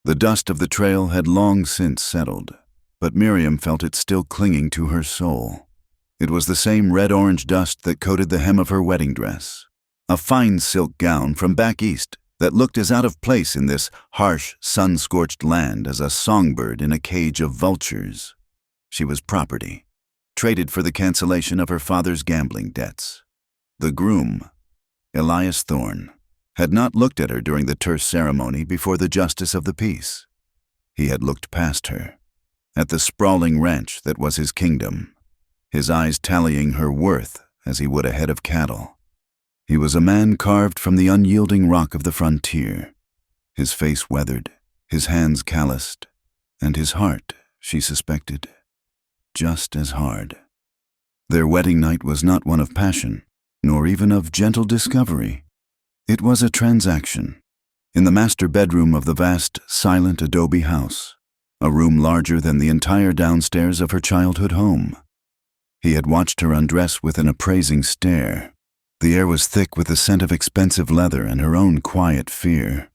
The dust of the trail had long since settled, but Miriam felt it still clinging to her soul. It was the same red-orange dust that coated the hem of her wedding dress, a fine silk gown from back east that looked as out of place in this harsh, sun-scorched land as a songbird in a cage of vultures. She was property, traded for the cancellation of her father's gambling debts. The groom, Elias Thorne, had not looked at her during the terse ceremony before the justice of the peace. He had looked past her, at the sprawling ranch that was his kingdom, his eyes tallying her worth as he would a head of cattle. He was a man carved from the unyielding rock of the frontier, his face weathered, his hands calloused, and his heart, she suspected, just as hard. Their wedding night was not one of passion, nor even of gentle discovery. It was a transaction, in the master bedroom of the vast, silent adobe house, a room larger than the entire downstairs of her childhood home. He had watched her undress with an appraising stare. The air was thick with the scent of expensive leather and her own quiet fear.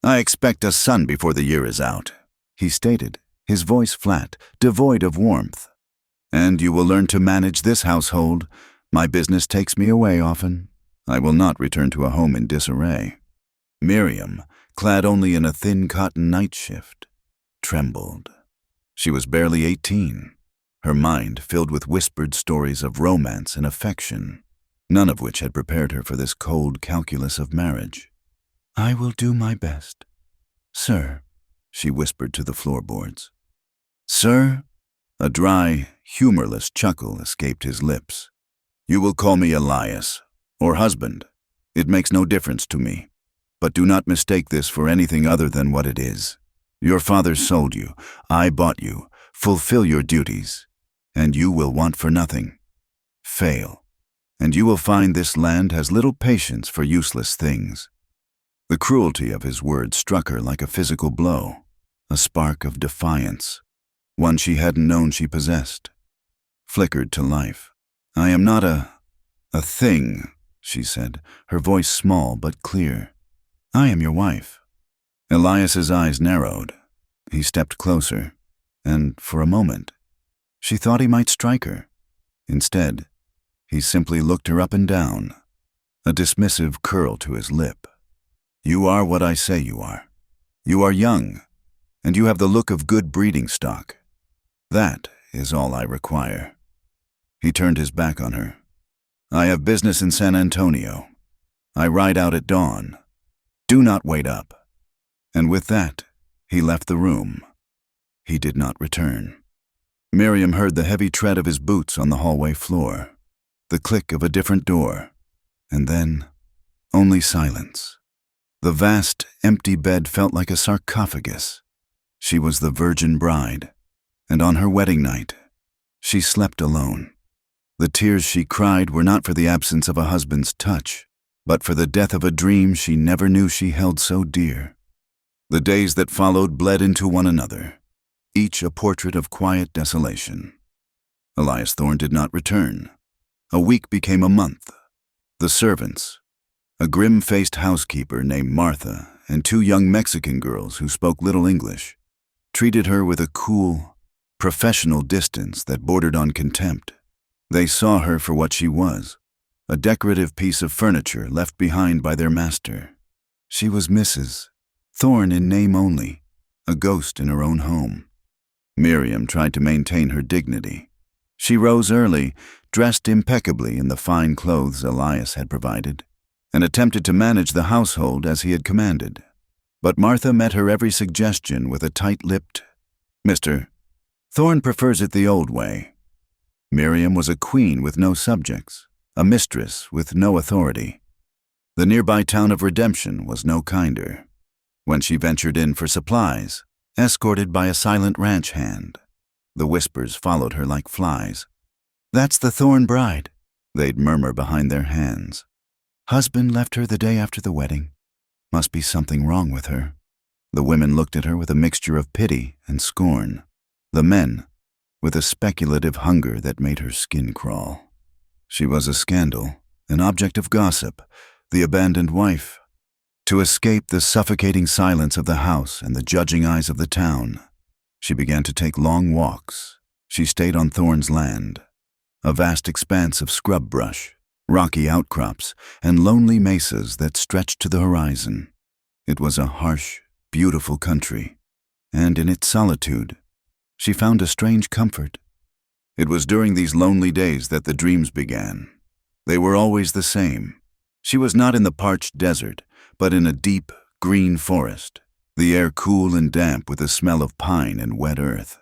"I expect a son before the year is out," he stated, his voice flat, devoid of warmth. "And you will learn to manage this household. My business takes me away often. I will not return to a home in disarray." Miriam, clad only in a thin cotton night shift, trembled. She was barely 18, her mind filled with whispered stories of romance and affection, none of which had prepared her for this cold calculus of marriage. "I will do my best, sir," she whispered to the floorboards. "Sir?" A dry, humorless chuckle escaped his lips. "You will call me Elias, or husband. It makes no difference to me. But do not mistake this for anything other than what it is. Your father sold you. I bought you. Fulfill your duties, and you will want for nothing. Fail, and you will find this land has little patience for useless things." The cruelty of his words struck her like a physical blow, a spark of defiance, one she hadn't known she possessed, flickered to life. "I am not a thing," she said, her voice small but clear. "I am your wife." Elias's eyes narrowed. He stepped closer, and for a moment, she thought he might strike her. Instead, he simply looked her up and down, a dismissive curl to his lip. "You are what I say you are. You are young, and you have the look of good breeding stock. That is all I require." He turned his back on her. "I have business in San Antonio. I ride out at dawn. Do not wait up." And with that, he left the room. He did not return. Miriam heard the heavy tread of his boots on the hallway floor, the click of a different door, and then only silence. The vast, empty bed felt like a sarcophagus. She was the virgin bride, and on her wedding night, she slept alone. The tears she cried were not for the absence of a husband's touch, but for the death of a dream she never knew she held so dear. The days that followed bled into one another, each a portrait of quiet desolation. Elias Thorne did not return. A week became a month. The servants, a grim-faced housekeeper named Martha and two young Mexican girls who spoke little English, treated her with a cool, professional distance that bordered on contempt. They saw her for what she was, a decorative piece of furniture left behind by their master. She was Mrs. Thorne in name only, a ghost in her own home. Miriam tried to maintain her dignity. She rose early, dressed impeccably in the fine clothes Elias had provided, and attempted to manage the household as he had commanded. But Martha met her every suggestion with a tight-lipped, "Mr. Thorne prefers it the old way." Miriam was a queen with no subjects, a mistress with no authority. The nearby town of Redemption was no kinder. When she ventured in for supplies, escorted by a silent ranch hand, the whispers followed her like flies. "That's the Thorne bride," they'd murmur behind their hands. "Husband left her the day after the wedding. Must be something wrong with her." The women looked at her with a mixture of pity and scorn. The men, with a speculative hunger that made her skin crawl. She was a scandal, an object of gossip, the abandoned wife. To escape the suffocating silence of the house and the judging eyes of the town, she began to take long walks. She stayed on Thorn's land, a vast expanse of scrub brush, rocky outcrops, and lonely mesas that stretched to the horizon. It was a harsh, beautiful country, and in its solitude, she found a strange comfort. It was during these lonely days that the dreams began. They were always the same. She was not in the parched desert, but in a deep, green forest, the air cool and damp with a smell of pine and wet earth.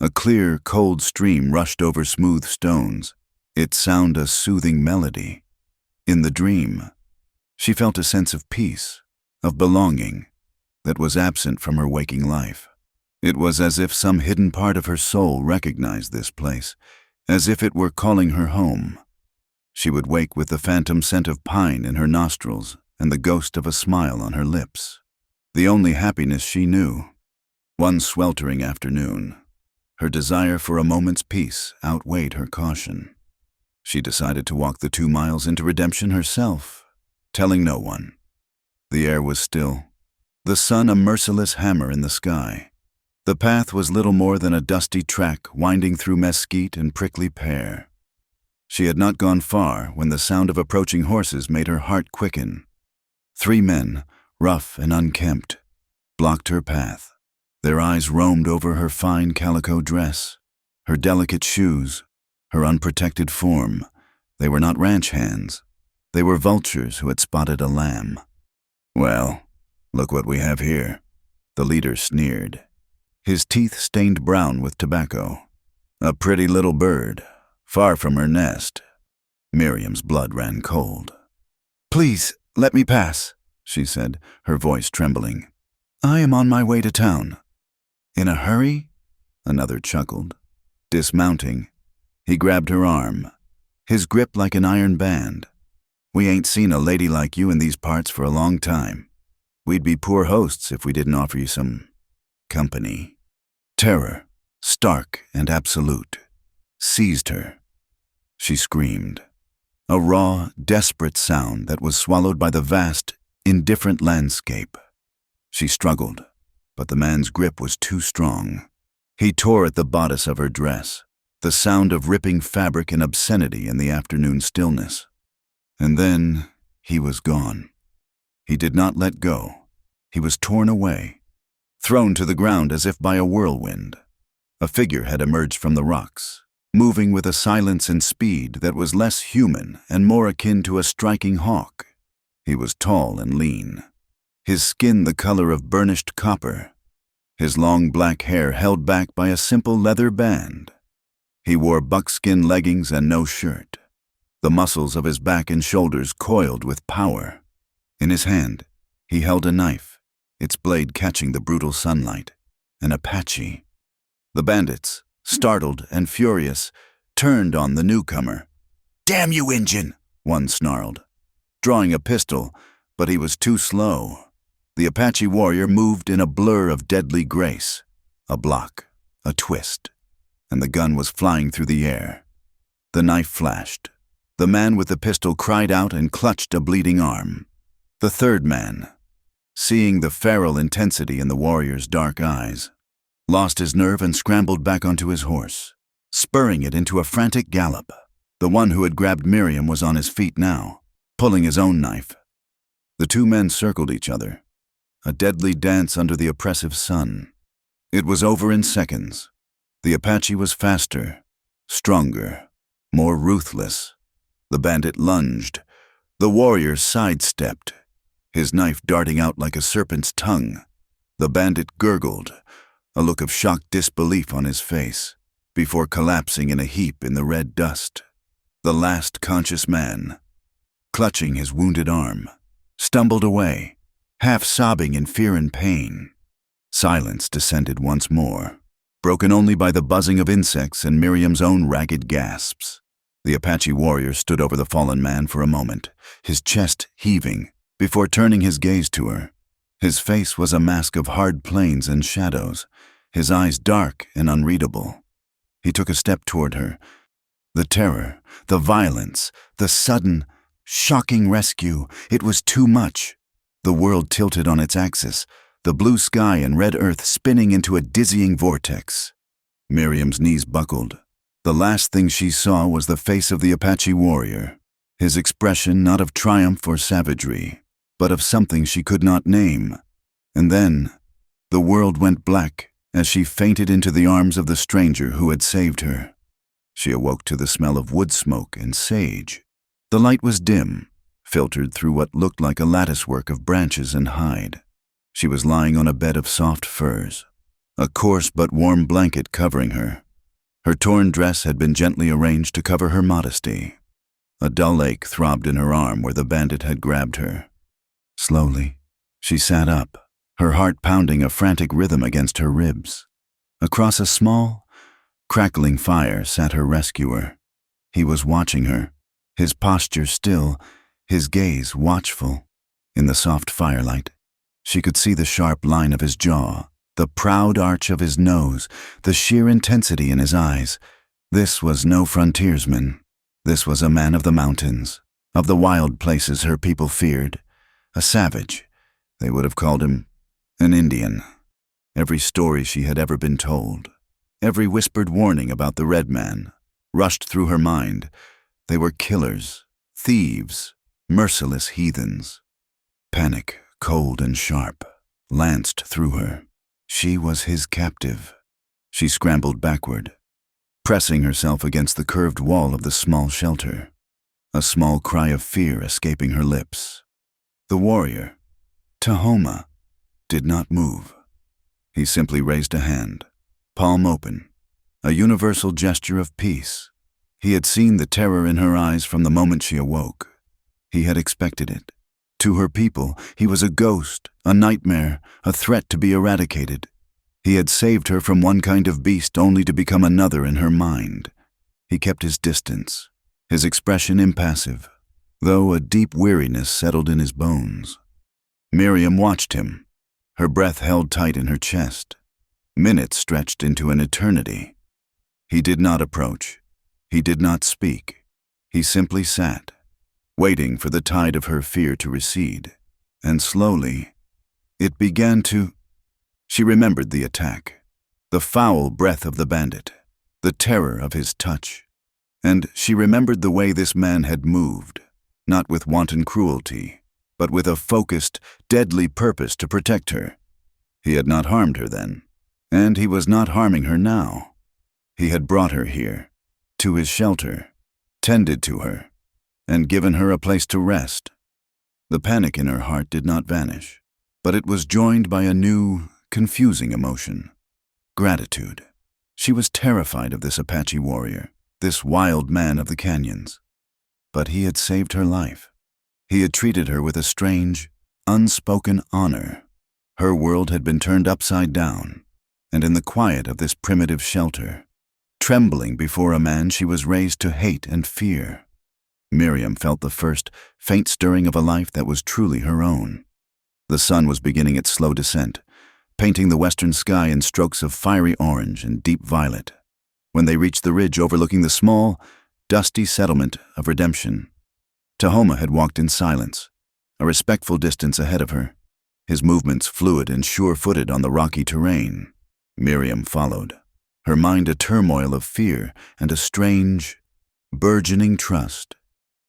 A clear, cold stream rushed over smooth stones, its sound a soothing melody. In the dream, she felt a sense of peace, of belonging, that was absent from her waking life. It was as if some hidden part of her soul recognized this place, as if it were calling her home. She would wake with the phantom scent of pine in her nostrils and the ghost of a smile on her lips. The only happiness she knew. One sweltering afternoon, her desire for a moment's peace outweighed her caution. She decided to walk the 2 miles into redemption herself, telling no one. The air was still, the sun a merciless hammer in the sky. The path was little more than a dusty track winding through mesquite and prickly pear. She had not gone far when the sound of approaching horses made her heart quicken. 3 men, rough and unkempt, blocked her path. Their eyes roamed over her fine calico dress, her delicate shoes, her unprotected form. They were not ranch hands. They were vultures who had spotted a lamb. "Well, look what we have here," the leader sneered, his teeth stained brown with tobacco. "A pretty little bird, far from her nest." Miriam's blood ran cold. "Please, let me pass," she said, her voice trembling. "I am on my way to town." "In a hurry?" Another chuckled. Dismounting, he grabbed her arm, his grip like an iron band. "We ain't seen a lady like you in these parts for a long time. We'd be poor hosts if we didn't offer you some company." Terror, stark and absolute, seized her. She screamed. A raw, desperate sound that was swallowed by the vast, indifferent landscape. She struggled, but the man's grip was too strong. He tore at the bodice of her dress, the sound of ripping fabric and obscenity in the afternoon stillness. And then he was gone. He did not let go. He was torn away, thrown to the ground as if by a whirlwind. A figure had emerged from the rocks, moving with a silence and speed that was less human and more akin to a striking hawk. He was tall and lean, his skin the color of burnished copper, his long black hair held back by a simple leather band. He wore buckskin leggings and no shirt. The muscles of his back and shoulders coiled with power. In his hand, he held a knife, its blade catching the brutal sunlight, an Apache. The bandits, startled and furious, turned on the newcomer. "Damn you, Injun!" one snarled, drawing a pistol, but he was too slow. The Apache warrior moved in a blur of deadly grace, a block, a twist, and the gun was flying through the air. The knife flashed. The man with the pistol cried out and clutched a bleeding arm. The third man, seeing the feral intensity in the warrior's dark eyes, lost his nerve and scrambled back onto his horse, spurring it into a frantic gallop. The one who had grabbed Miriam was on his feet now, pulling his own knife. The 2 men circled each other, a deadly dance under the oppressive sun. It was over in seconds. The Apache was faster, stronger, more ruthless. The bandit lunged. The warrior sidestepped, his knife darting out like a serpent's tongue. The bandit gurgled, a look of shocked disbelief on his face, before collapsing in a heap in the red dust. The last conscious man, clutching his wounded arm, stumbled away, half sobbing in fear and pain. Silence descended once more, broken only by the buzzing of insects and Miriam's own ragged gasps. The Apache warrior stood over the fallen man for a moment, his chest heaving, before turning his gaze to her. His face was a mask of hard plains and shadows, his eyes dark and unreadable. He took a step toward her. The terror, the violence, the sudden, shocking rescue, it was too much. the world tilted on its axis, the blue sky and red earth spinning into a dizzying vortex. Miriam's knees buckled. The last thing she saw was the face of the Apache warrior, his expression not of triumph or savagery, but of something she could not name. And then, the world went black as she fainted into the arms of the stranger who had saved her. She awoke to the smell of wood smoke and sage. The light was dim, filtered through what looked like a latticework of branches and hide. She was lying on a bed of soft furs, a coarse but warm blanket covering her. Her torn dress had been gently arranged to cover her modesty. A dull ache throbbed in her arm where the bandit had grabbed her. Slowly, she sat up, her heart pounding a frantic rhythm against her ribs. Across a small, crackling fire sat her rescuer. He was watching her, his posture still, his gaze watchful. In the soft firelight, she could see the sharp line of his jaw, the proud arch of his nose, the sheer intensity in his eyes. This was no frontiersman. This was a man of the mountains, of the wild places her people feared. A savage. They would have called him an Indian. Every story she had ever been told, every whispered warning about the red man, rushed through her mind. They were killers, thieves, merciless heathens. Panic, cold and sharp, lanced through her. She was his captive. She scrambled backward, pressing herself against the curved wall of the small shelter, a small cry of fear escaping her lips. The warrior, Tahoma, did not move. He simply raised a hand, palm open, a universal gesture of peace. He had seen the terror in her eyes from the moment she awoke. He had expected it. To her people, he was a ghost, a nightmare, a threat to be eradicated. He had saved her from one kind of beast only to become another in her mind. He kept his distance, his expression impassive, though a deep weariness settled in his bones. Miriam watched him, her breath held tight in her chest. Minutes stretched into an eternity. He did not approach. He did not speak. He simply sat, waiting for the tide of her fear to recede. And slowly, it began to... She remembered the attack, the foul breath of the bandit, the terror of his touch. And she remembered the way this man had moved, not with wanton cruelty, but with a focused, deadly purpose to protect her. He had not harmed her then, and he was not harming her now. He had brought her here, to his shelter, tended to her, and given her a place to rest. The panic in her heart did not vanish, but it was joined by a new, confusing emotion: gratitude. She was terrified of this Apache warrior, this wild man of the canyons. But he had saved her life. He had treated her with a strange, unspoken honor. Her world had been turned upside down, and in the quiet of this primitive shelter, trembling before a man she was raised to hate and fear, Miriam felt the first, faint stirring of a life that was truly her own. The sun was beginning its slow descent, painting the western sky in strokes of fiery orange and deep violet. When they reached the ridge overlooking the small, dusty settlement of Redemption, Tahoma had walked in silence, a respectful distance ahead of her, his movements fluid and sure-footed on the rocky terrain. Miriam followed, her mind a turmoil of fear and a strange, burgeoning trust.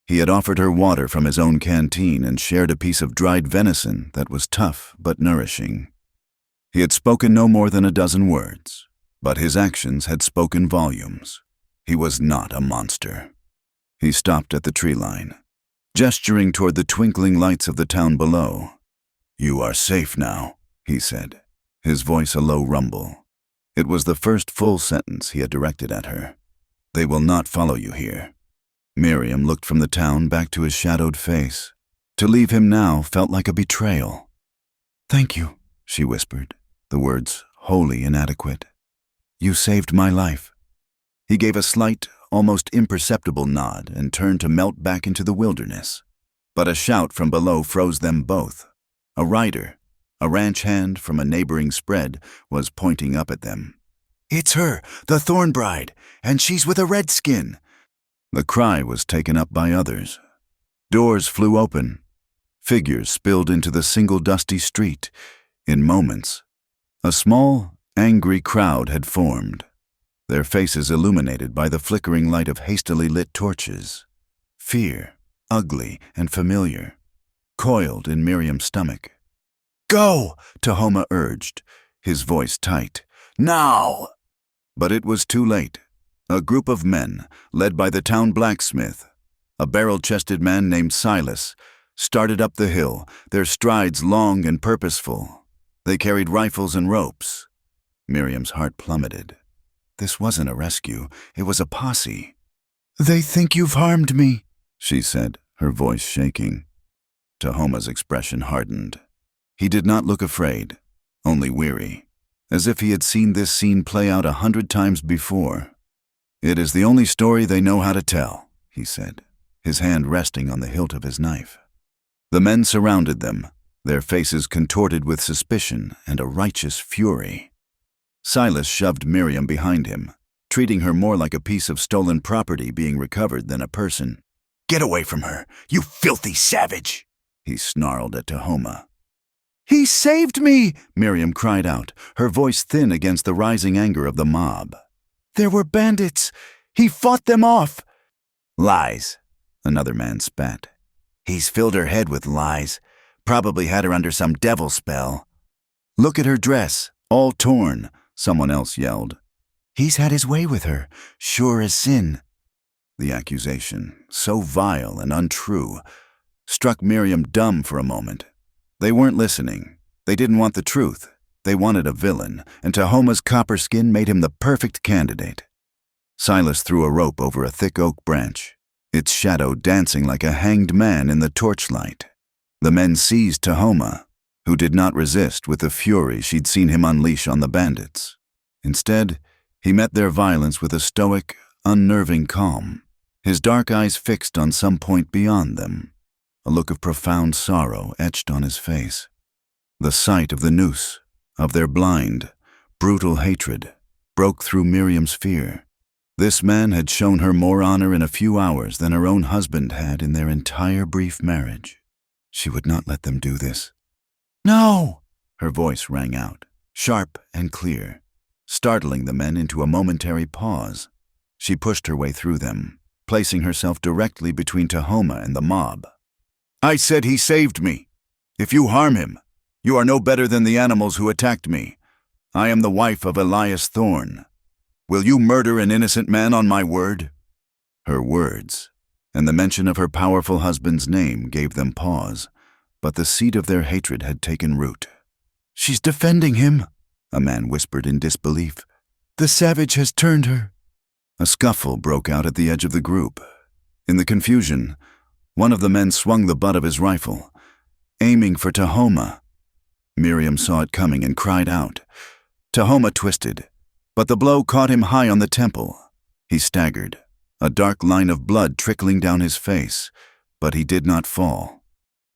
He had offered her water from his own canteen and shared a piece of dried venison that was tough but nourishing. He had spoken no more than a dozen words, but his actions had spoken volumes. He was not a monster. He stopped at the tree line, gesturing toward the twinkling lights of the town below. "You are safe now," he said, his voice a low rumble. It was the first full sentence he had directed at her. "They will not follow you here." Miriam looked from the town back to his shadowed face. To leave him now felt like a betrayal. "Thank you," she whispered, the words wholly inadequate. "You saved my life." He gave a slight, almost imperceptible nod and turned to melt back into the wilderness. But a shout from below froze them both. A rider, a ranch hand from a neighboring spread, was pointing up at them. "It's her, the Thorn Bride, and she's with a redskin." The cry was taken up by others. Doors flew open. Figures spilled into the single dusty street. In moments, a small, angry crowd had formed, their faces illuminated by the flickering light of hastily lit torches. Fear, ugly and familiar, coiled in Miriam's stomach. "Go!" Tahoma urged, his voice tight. "Now!" But it was too late. A group of men, led by the town blacksmith, a barrel-chested man named Silas, started up the hill, their strides long and purposeful. They carried rifles and ropes. Miriam's heart plummeted. This wasn't a rescue, it was a posse. "They think you've harmed me," she said, her voice shaking. Tahoma's expression hardened. He did not look afraid, only weary, as if he had seen this scene play out 100 times before. "It is the only story they know how to tell," he said, his hand resting on the hilt of his knife. The men surrounded them, their faces contorted with suspicion and a righteous fury. Silas shoved Miriam behind him, treating her more like a piece of stolen property being recovered than a person. "Get away from her, you filthy savage!" he snarled at Tahoma. "He saved me!" Miriam cried out, her voice thin against the rising anger of the mob. "There were bandits. He fought them off." "Lies," another man spat. "He's filled her head with lies. Probably had her under some devil spell." "Look at her dress, all torn," someone else yelled. "He's had his way with her, sure as sin." The accusation, so vile and untrue, struck Miriam dumb for a moment. They weren't listening. They didn't want the truth. They wanted a villain, and Tahoma's copper skin made him the perfect candidate. Silas threw a rope over a thick oak branch, its shadow dancing like a hanged man in the torchlight. The men seized Tahoma, who did not resist with the fury she'd seen him unleash on the bandits. Instead, he met their violence with a stoic, unnerving calm, his dark eyes fixed on some point beyond them, a look of profound sorrow etched on his face. The sight of the noose, of their blind, brutal hatred, broke through Miriam's fear. This man had shown her more honor in a few hours than her own husband had in their entire brief marriage. She would not let them do this. "No!" Her voice rang out, sharp and clear, startling the men into a momentary pause. She pushed her way through them, placing herself directly between Tahoma and the mob. "I said he saved me. If you harm him, you are no better than the animals who attacked me. I am the wife of Elias Thorne. Will you murder an innocent man on my word?" Her words, and the mention of her powerful husband's name gave them pause, but the seed of their hatred had taken root. "She's defending him," a man whispered in disbelief. "The savage has turned her." A scuffle broke out at the edge of the group. In the confusion, one of the men swung the butt of his rifle, aiming for Tahoma. Miriam saw it coming and cried out. Tahoma twisted, but the blow caught him high on the temple. He staggered, a dark line of blood trickling down his face, but he did not fall.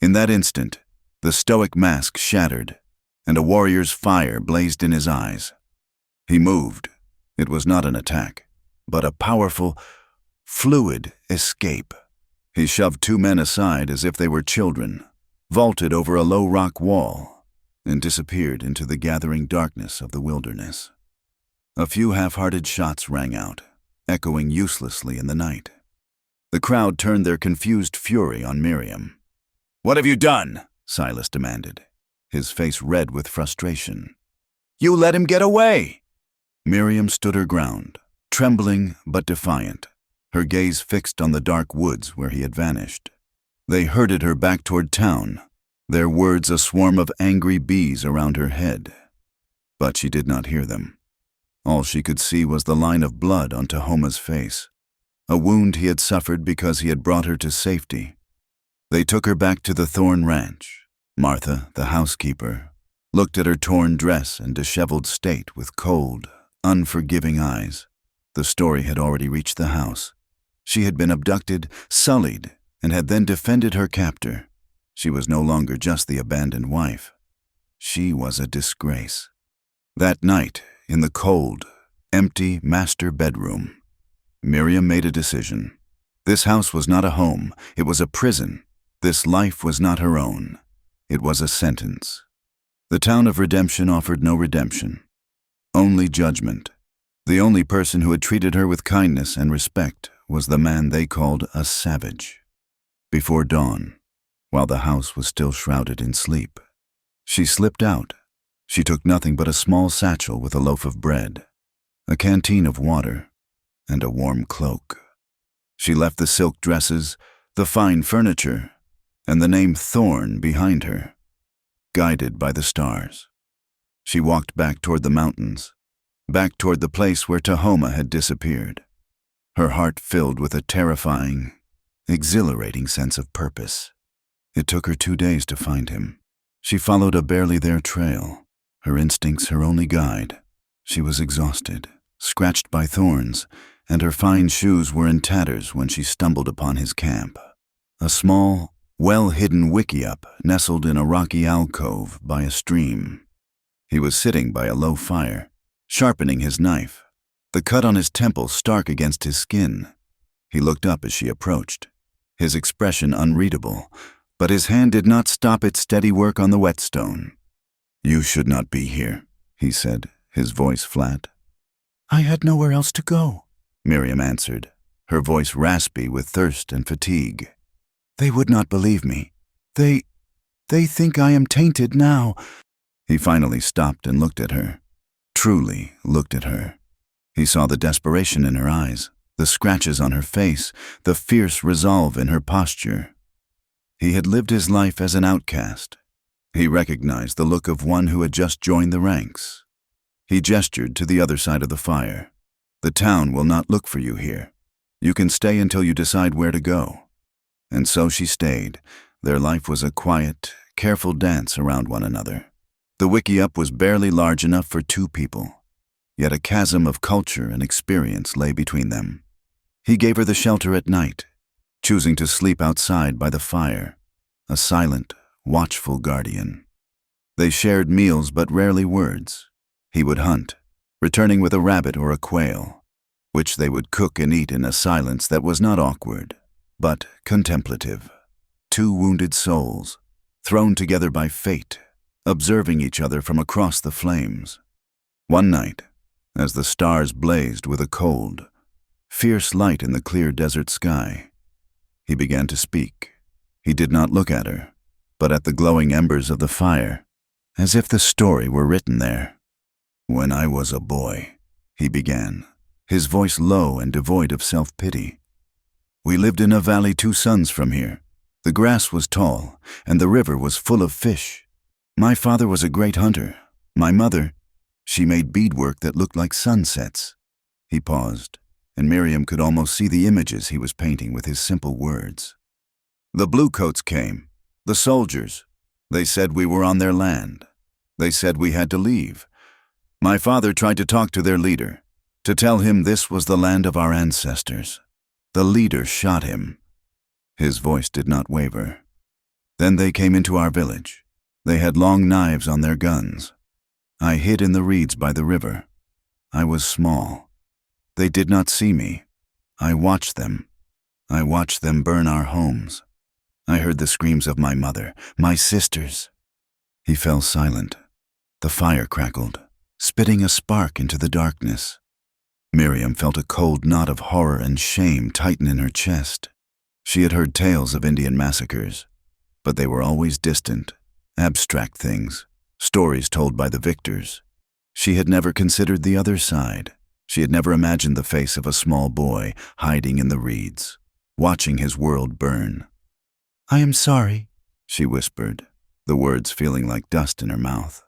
In that instant, the stoic mask shattered, and a warrior's fire blazed in his eyes. He moved. It was not an attack, but a powerful, fluid escape. He shoved two men aside as if they were children, vaulted over a low rock wall, and disappeared into the gathering darkness of the wilderness. A few half-hearted shots rang out, echoing uselessly in the night. The crowd turned their confused fury on Miriam. "What have you done?" Silas demanded, his face red with frustration. "You let him get away!" Miriam stood her ground, trembling but defiant, her gaze fixed on the dark woods where he had vanished. They herded her back toward town, their words a swarm of angry bees around her head. But she did not hear them. All she could see was the line of blood on Tahoma's face, a wound he had suffered because he had brought her to safety. They took her back to the Thorne Ranch. Martha, the housekeeper, looked at her torn dress and disheveled state with cold, unforgiving eyes. The story had already reached the house. She had been abducted, sullied, and had then defended her captor. She was no longer just the abandoned wife. She was a disgrace. That night, in the cold, empty master bedroom, Miriam made a decision. This house was not a home, it was a prison, This life was not her own. It was a sentence. The town of redemption offered no redemption, only judgment. The only person who had treated her with kindness and respect was the man they called a savage. Before dawn, while the house was still shrouded in sleep, she slipped out. She took nothing but a small satchel with a loaf of bread, a canteen of water, and a warm cloak. She left the silk dresses, the fine furniture, and the name Thorn behind her, guided by the stars. She walked back toward the mountains, back toward the place where Tahoma had disappeared, her heart filled with a terrifying, exhilarating sense of purpose. It took her 2 days to find him. She followed a barely there trail, her instincts her only guide. She was exhausted, scratched by thorns, and her fine shoes were in tatters when she stumbled upon his camp. A small, well-hidden wickiup nestled in a rocky alcove by a stream. He was sitting by a low fire, sharpening his knife, the cut on his temple stark against his skin. He looked up as she approached, his expression unreadable, but his hand did not stop its steady work on the whetstone. "You should not be here," he said, his voice flat. "I had nowhere else to go," Miriam answered, her voice raspy with thirst and fatigue. "They would not believe me. They think I am tainted now." He finally stopped and looked at her, truly looked at her. He saw the desperation in her eyes, the scratches on her face, the fierce resolve in her posture. He had lived his life as an outcast. He recognized the look of one who had just joined the ranks. He gestured to the other side of the fire. "The town will not look for you here. You can stay until you decide where to go." And so she stayed. Their life was a quiet, careful dance around one another. The wickiup was barely large enough for 2 people, yet a chasm of culture and experience lay between them. He gave her the shelter at night, choosing to sleep outside by the fire, a silent, watchful guardian. They shared meals but rarely words. He would hunt, returning with a rabbit or a quail, which they would cook and eat in a silence that was not awkward, but contemplative. 2 wounded souls, thrown together by fate, observing each other from across the flames. One night, as the stars blazed with a cold, fierce light in the clear desert sky, he began to speak. He did not look at her, but at the glowing embers of the fire, as if the story were written there. "When I was a boy," he began, his voice low and devoid of self-pity. "We lived in a valley 2 suns from here. The grass was tall, and the river was full of fish. My father was a great hunter. My mother, she made beadwork that looked like sunsets." He paused, and Miriam could almost see the images he was painting with his simple words. "The bluecoats came, the soldiers. They said we were on their land. They said we had to leave. My father tried to talk to their leader, to tell him this was the land of our ancestors. The leader shot him." His voice did not waver. "Then they came into our village. They had long knives on their guns. I hid in the reeds by the river. I was small. They did not see me. I watched them. I watched them burn our homes. I heard the screams of my mother, my sisters." He fell silent. The fire crackled, spitting a spark into the darkness. Miriam felt a cold knot of horror and shame tighten in her chest. She had heard tales of Indian massacres, but they were always distant, abstract things, stories told by the victors. She had never considered the other side. She had never imagined the face of a small boy hiding in the reeds, watching his world burn. "I am sorry," she whispered, the words feeling like dust in her mouth.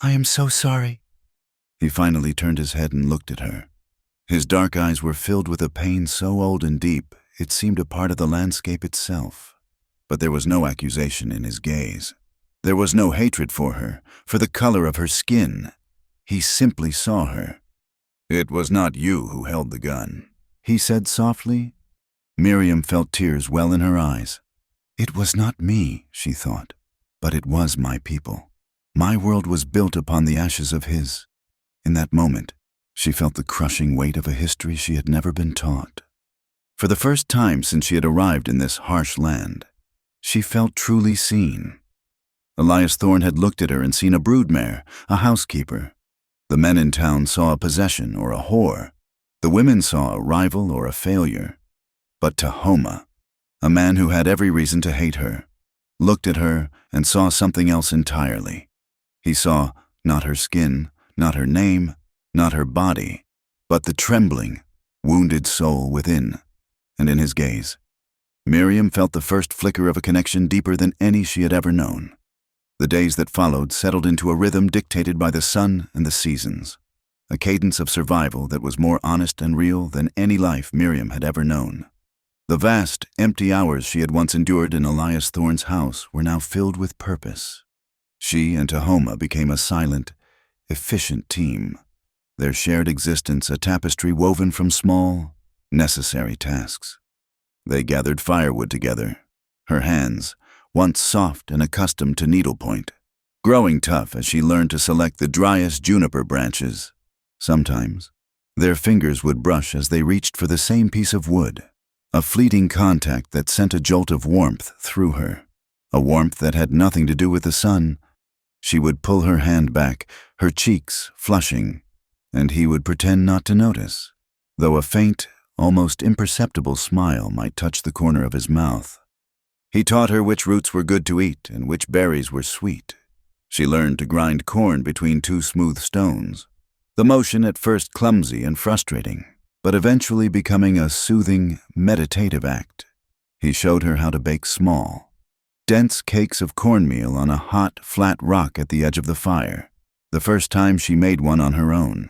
"I am so sorry." He finally turned his head and looked at her. His dark eyes were filled with a pain so old and deep it seemed a part of the landscape itself. But there was no accusation in his gaze. There was no hatred for her, for the color of her skin. He simply saw her. "It was not you who held the gun," he said softly. Miriam felt tears well in her eyes. It was not me, she thought, but it was my people. My world was built upon the ashes of his. In that moment, she felt the crushing weight of a history she had never been taught. For the first time since she had arrived in this harsh land, She felt truly seen. Elias Thorne had looked at her and seen a broodmare, a housekeeper. The men in town saw a possession or a whore. The women saw a rival or a failure. But Tahoma, a man who had every reason to hate her, looked at her and saw something else entirely. He saw not her skin, not her name, not her body, but the trembling, wounded soul within. And in his gaze, Miriam felt the first flicker of a connection deeper than any she had ever known. The days that followed settled into a rhythm dictated by the sun and the seasons, a cadence of survival that was more honest and real than any life Miriam had ever known. The vast, empty hours she had once endured in Elias Thorne's house were now filled with purpose. She and Tahoma became a silent, efficient team, their shared existence a tapestry woven from small, necessary tasks. They gathered firewood together, her hands, once soft and accustomed to needlepoint, growing tough as she learned to select the driest juniper branches. Sometimes, their fingers would brush as they reached for the same piece of wood, a fleeting contact that sent a jolt of warmth through her, a warmth that had nothing to do with the sun. She would pull her hand back, her cheeks flushing, and he would pretend not to notice, though a faint, almost imperceptible smile might touch the corner of his mouth. He taught her which roots were good to eat and which berries were sweet. She learned to grind corn between two smooth stones, the motion at first clumsy and frustrating, but eventually becoming a soothing, meditative act. He showed her how to bake small, dense cakes of cornmeal on a hot, flat rock at the edge of the fire, the first time she made one on her own,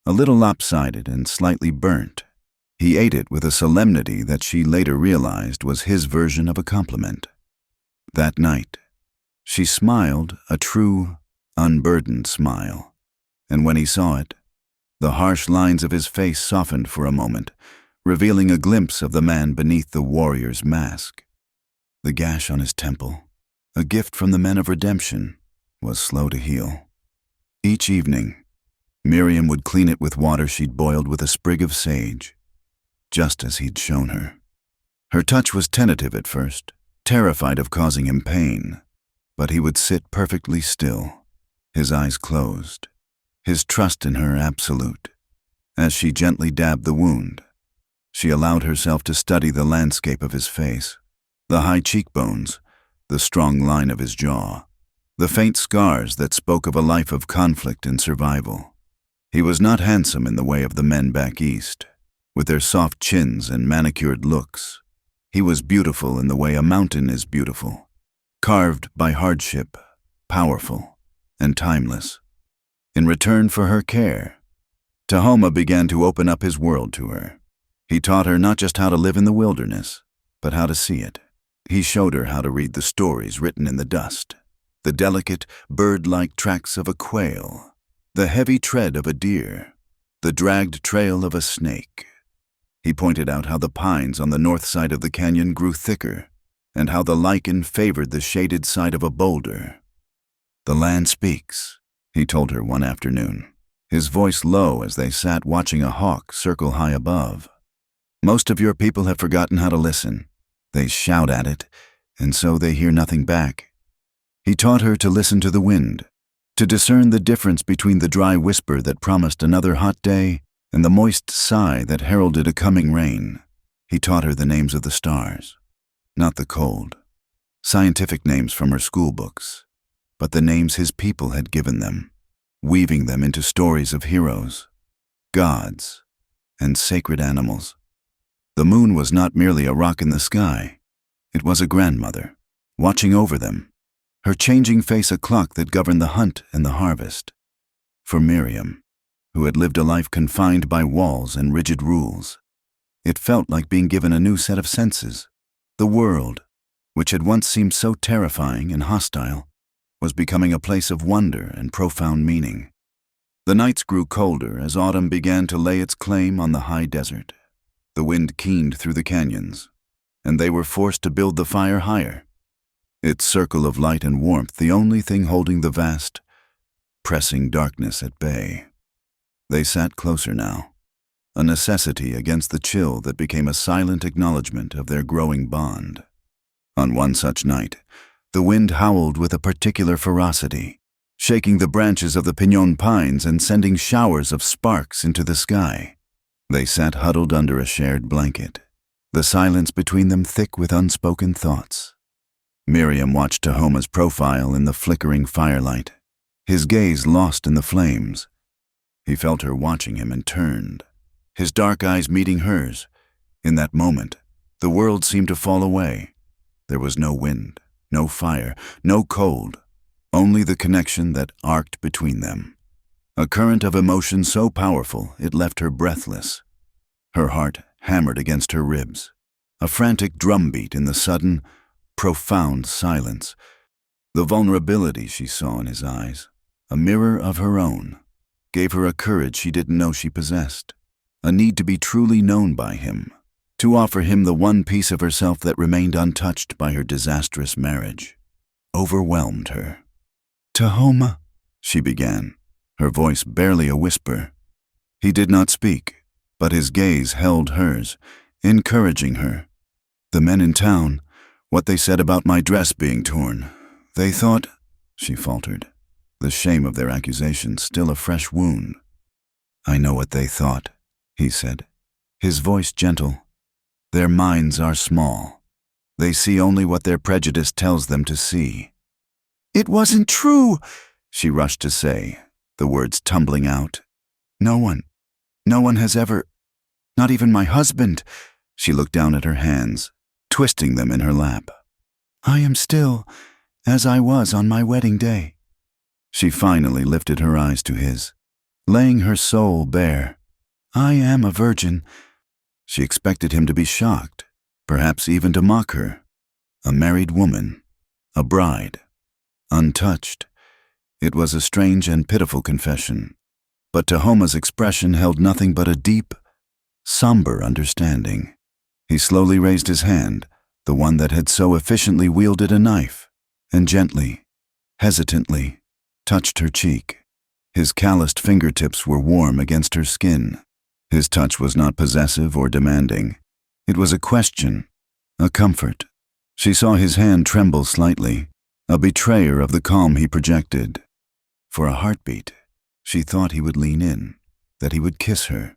a little lopsided and slightly burnt. He ate it with a solemnity that she later realized was his version of a compliment. That night, she smiled a true, unburdened smile, and when he saw it, the harsh lines of his face softened for a moment, revealing a glimpse of the man beneath the warrior's mask. The gash on his temple, a gift from the men of redemption, was slow to heal. Each evening, Miriam would clean it with water she'd boiled with a sprig of sage, just as he'd shown her. Her touch was tentative at first, terrified of causing him pain, but he would sit perfectly still, his eyes closed, his trust in her absolute. As she gently dabbed the wound, she allowed herself to study the landscape of his face, the high cheekbones, the strong line of his jaw, the faint scars that spoke of a life of conflict and survival. He was not handsome in the way of the men back east, with their soft chins and manicured looks. He was beautiful in the way a mountain is beautiful, carved by hardship, powerful, and timeless. In return for her care, Tahoma began to open up his world to her. He taught her not just how to live in the wilderness, but how to see it. He showed her how to read the stories written in the dust, the delicate, bird-like tracks of a quail, the heavy tread of a deer, the dragged trail of a snake. He pointed out how the pines on the north side of the canyon grew thicker, and how the lichen favored the shaded side of a boulder. "The land speaks," he told her one afternoon, his voice low as they sat watching a hawk circle high above. "Most of your people have forgotten how to listen. They shout at it, and so they hear nothing back." He taught her to listen to the wind, to discern the difference between the dry whisper that promised another hot day and the moist sigh that heralded a coming rain. He taught her the names of the stars, not the cold, scientific names from her school books, but the names his people had given them, weaving them into stories of heroes, gods, and sacred animals. The moon was not merely a rock in the sky. It was a grandmother, watching over them, her changing face a clock that governed the hunt and the harvest. For Miriam, who had lived a life confined by walls and rigid rules, it felt like being given a new set of senses. The world, which had once seemed so terrifying and hostile, was becoming a place of wonder and profound meaning. The nights grew colder as autumn began to lay its claim on the high desert. The wind keened through the canyons, and they were forced to build the fire higher, its circle of light and warmth the only thing holding the vast, pressing darkness at bay. They sat closer now, a necessity against the chill that became a silent acknowledgement of their growing bond. On one such night, the wind howled with a particular ferocity, shaking the branches of the piñón pines and sending showers of sparks into the sky. They sat huddled under a shared blanket, the silence between them thick with unspoken thoughts. Miriam watched Tahoma's profile in the flickering firelight, his gaze lost in the flames. He felt her watching him and turned, his dark eyes meeting hers. In that moment, the world seemed to fall away. There was no wind, no fire, no cold, only the connection that arced between them. A current of emotion so powerful it left her breathless. Her heart hammered against her ribs, a frantic drumbeat in the sudden, profound silence. The vulnerability she saw in his eyes, a mirror of her own, gave her a courage she didn't know she possessed, a need to be truly known by him, to offer him the one piece of herself that remained untouched by her disastrous marriage, overwhelmed her. "Tahoma," she began, her voice barely a whisper. He did not speak, but his gaze held hers, encouraging her. "The men in town, what they said about my dress being torn, they thought," she faltered, the shame of their accusations still a fresh wound. "I know what they thought," he said, his voice gentle. "Their minds are small. They see only what their prejudice tells them to see." "It wasn't true," she rushed to say, the words tumbling out. No one has ever, not even my husband." She looked down at her hands, twisting them in her lap. "I am still as I was on my wedding day." She finally lifted her eyes to his, laying her soul bare. "I am a virgin." She expected him to be shocked, perhaps even to mock her. A married woman, a bride, untouched. It was a strange and pitiful confession, but Tahoma's expression held nothing but a deep, somber understanding. He slowly raised his hand, the one that had so efficiently wielded a knife, and gently, hesitantly, touched her cheek. His calloused fingertips were warm against her skin. His touch was not possessive or demanding. It was a question, a comfort. She saw his hand tremble slightly, a betrayer of the calm he projected. For a heartbeat, she thought he would lean in, that he would kiss her.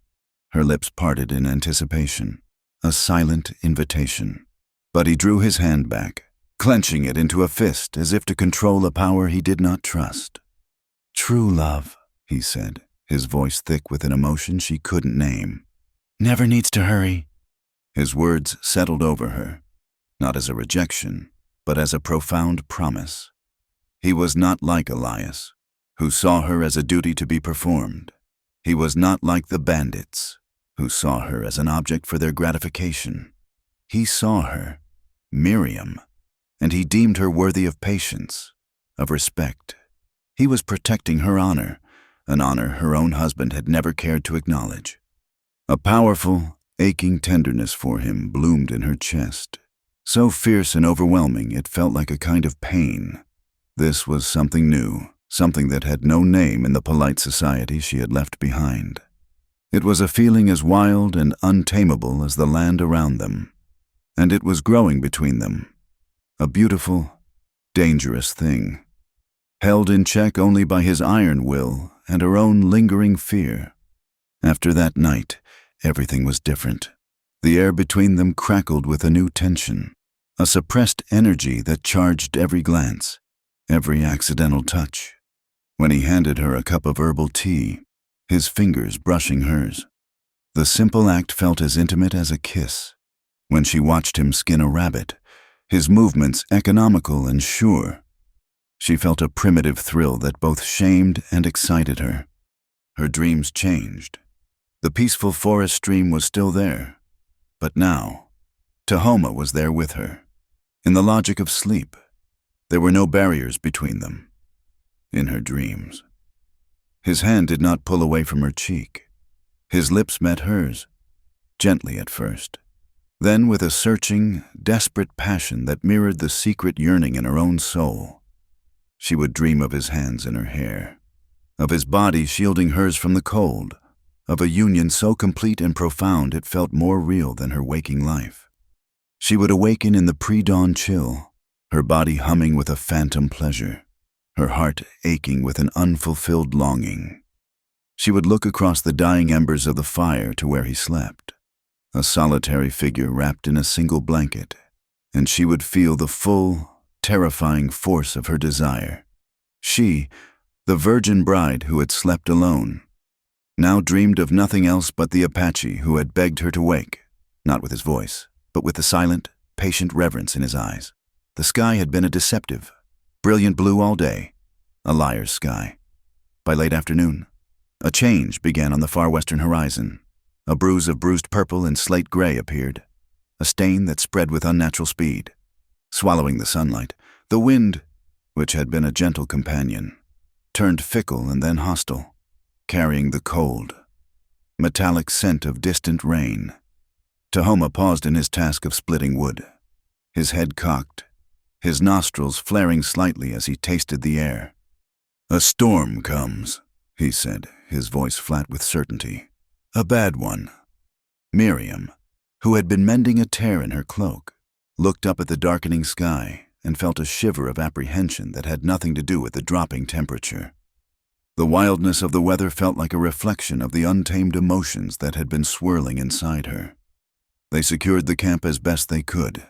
Her lips parted in anticipation, a silent invitation. But he drew his hand back, clenching it into a fist as if to control a power he did not trust. "True love," he said, his voice thick with an emotion she couldn't name, "never needs to hurry." His words settled over her, not as a rejection, but as a profound promise. He was not like Elias, who saw her as a duty to be performed. He was not like the bandits, who saw her as an object for their gratification. He saw her, Miriam, and he deemed her worthy of patience, of respect. He was protecting her honor, an honor her own husband had never cared to acknowledge. A powerful, aching tenderness for him bloomed in her chest, so fierce and overwhelming it felt like a kind of pain. This was something new, something that had no name in the polite society she had left behind. It was a feeling as wild and untamable as the land around them, and it was growing between them, a beautiful, dangerous thing, held in check only by his iron will and her own lingering fear. After that night, everything was different. The air between them crackled with a new tension, a suppressed energy that charged every glance, every accidental touch. When he handed her a cup of herbal tea, his fingers brushing hers, the simple act felt as intimate as a kiss. When she watched him skin a rabbit, his movements economical and sure, she felt a primitive thrill that both shamed and excited her. Her dreams changed. The peaceful forest stream was still there, but now, Tahoma was there with her. In the logic of sleep, there were no barriers between them. In her dreams, his hand did not pull away from her cheek. His lips met hers, gently at first, then with a searching, desperate passion that mirrored the secret yearning in her own soul. She would dream of his hands in her hair, of his body shielding hers from the cold, of a union so complete and profound it felt more real than her waking life. She would awaken in the pre-dawn chill, her body humming with a phantom pleasure, her heart aching with an unfulfilled longing. She would look across the dying embers of the fire to where he slept, a solitary figure wrapped in a single blanket, and she would feel the full, terrifying force of her desire. She, the virgin bride who had slept alone, now dreamed of nothing else but the Apache who had begged her to wake, not with his voice, but with the silent, patient reverence in his eyes. The sky had been a deceptive, brilliant blue all day, a liar's sky. By late afternoon, a change began on the far western horizon. A bruise of bruised purple and slate gray appeared, a stain that spread with unnatural speed. Swallowing the sunlight, the wind, which had been a gentle companion, turned fickle and then hostile, carrying the cold, metallic scent of distant rain. Tahoma paused in his task of splitting wood, his head cocked, his nostrils flaring slightly as he tasted the air. "A storm comes," he said, his voice flat with certainty. "A bad one." Miriam, who had been mending a tear in her cloak, looked up at the darkening sky and felt a shiver of apprehension that had nothing to do with the dropping temperature. The wildness of the weather felt like a reflection of the untamed emotions that had been swirling inside her. They secured the camp as best they could,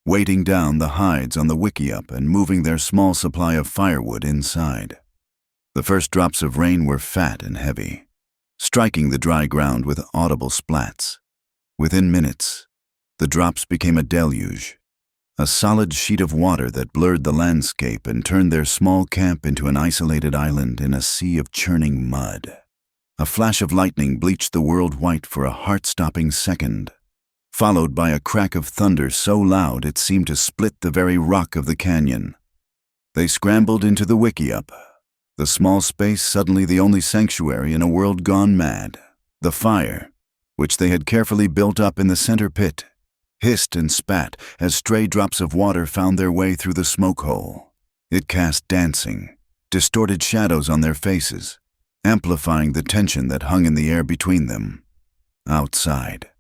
weighting down the hides on the wickiup and moving their small supply of firewood inside. The first drops of rain were fat and heavy, striking the dry ground with audible splats. Within minutes, the drops became a deluge, a solid sheet of water that blurred the landscape and turned their small camp into an isolated island in a sea of churning mud. A flash of lightning bleached the world white for a heart-stopping second, followed by a crack of thunder so loud it seemed to split the very rock of the canyon. They scrambled into the wickiup, the small space suddenly the only sanctuary in a world gone mad. The fire, which they had carefully built up in the center pit, hissed and spat as stray drops of water found their way through the smoke hole. It cast dancing, distorted shadows on their faces, amplifying the tension that hung in the air between them. Outside,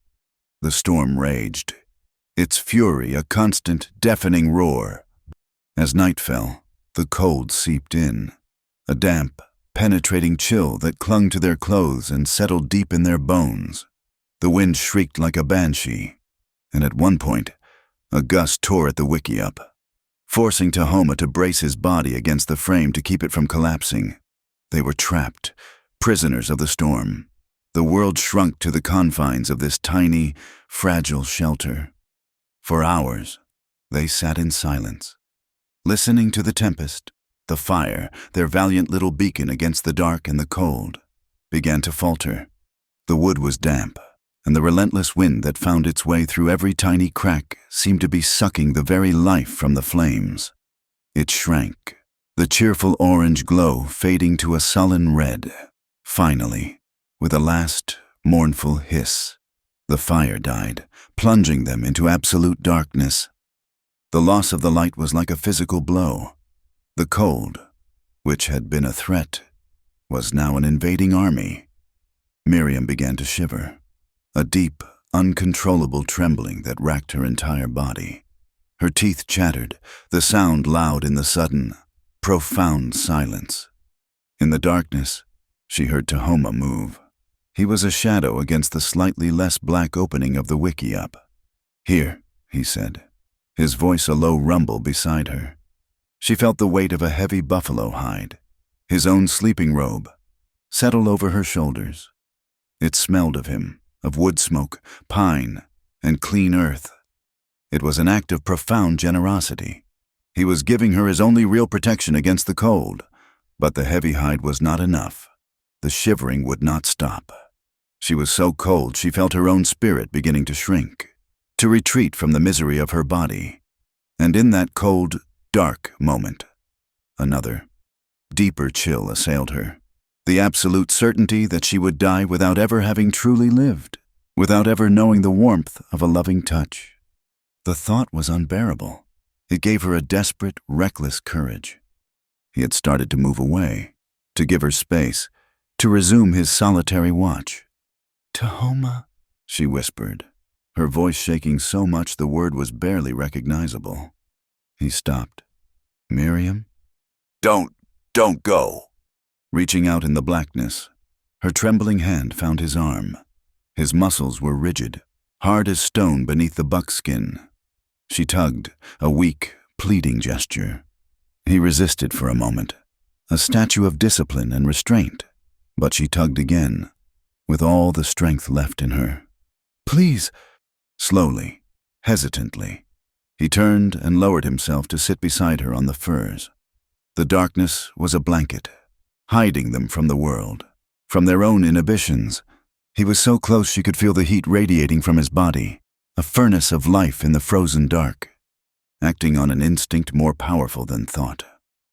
the storm raged, its fury a constant, deafening roar. As night fell, the cold seeped in, a damp, penetrating chill that clung to their clothes and settled deep in their bones. The wind shrieked like a banshee, and at one point, a gust tore at the wickiup, forcing Tahoma to brace his body against the frame to keep it from collapsing. They were trapped, prisoners of the storm. The world shrunk to the confines of this tiny, fragile shelter. For hours, they sat in silence, listening to the tempest. The fire, their valiant little beacon against the dark and the cold, began to falter. The wood was damp, and the relentless wind that found its way through every tiny crack seemed to be sucking the very life from the flames. It shrank, the cheerful orange glow fading to a sullen red. Finally, with a last, mournful hiss, the fire died, plunging them into absolute darkness. The loss of the light was like a physical blow. The cold, which had been a threat, was now an invading army. Miriam began to shiver, a deep, uncontrollable trembling that racked her entire body. Her teeth chattered, the sound loud in the sudden, profound silence. In the darkness, she heard Tahoma move. He was a shadow against the slightly less black opening of the wickiup. "Here," he said, his voice a low rumble beside her. She felt the weight of a heavy buffalo hide, his own sleeping robe, settle over her shoulders. It smelled of him, of wood smoke, pine, and clean earth. It was an act of profound generosity. He was giving her his only real protection against the cold, but the heavy hide was not enough. The shivering would not stop. She was so cold she felt her own spirit beginning to shrink, to retreat from the misery of her body. And in that cold, dark moment, another, deeper chill assailed her. The absolute certainty that she would die without ever having truly lived, without ever knowing the warmth of a loving touch. The thought was unbearable. It gave her a desperate, reckless courage. He had started to move away, to give her space, to resume his solitary watch. "Tahoma," she whispered, her voice shaking so much the word was barely recognizable. He stopped. "Miriam?" Don't go." Reaching out in the blackness, her trembling hand found his arm. His muscles were rigid, hard as stone beneath the buckskin. She tugged, a weak, pleading gesture. He resisted for a moment, a statue of discipline and restraint, but she tugged again, with all the strength left in her. "Please." Slowly, hesitantly, he turned and lowered himself to sit beside her on the furs. The darkness was a blanket, hiding them from the world, from their own inhibitions. He was so close she could feel the heat radiating from his body, a furnace of life in the frozen dark, acting on an instinct more powerful than thought,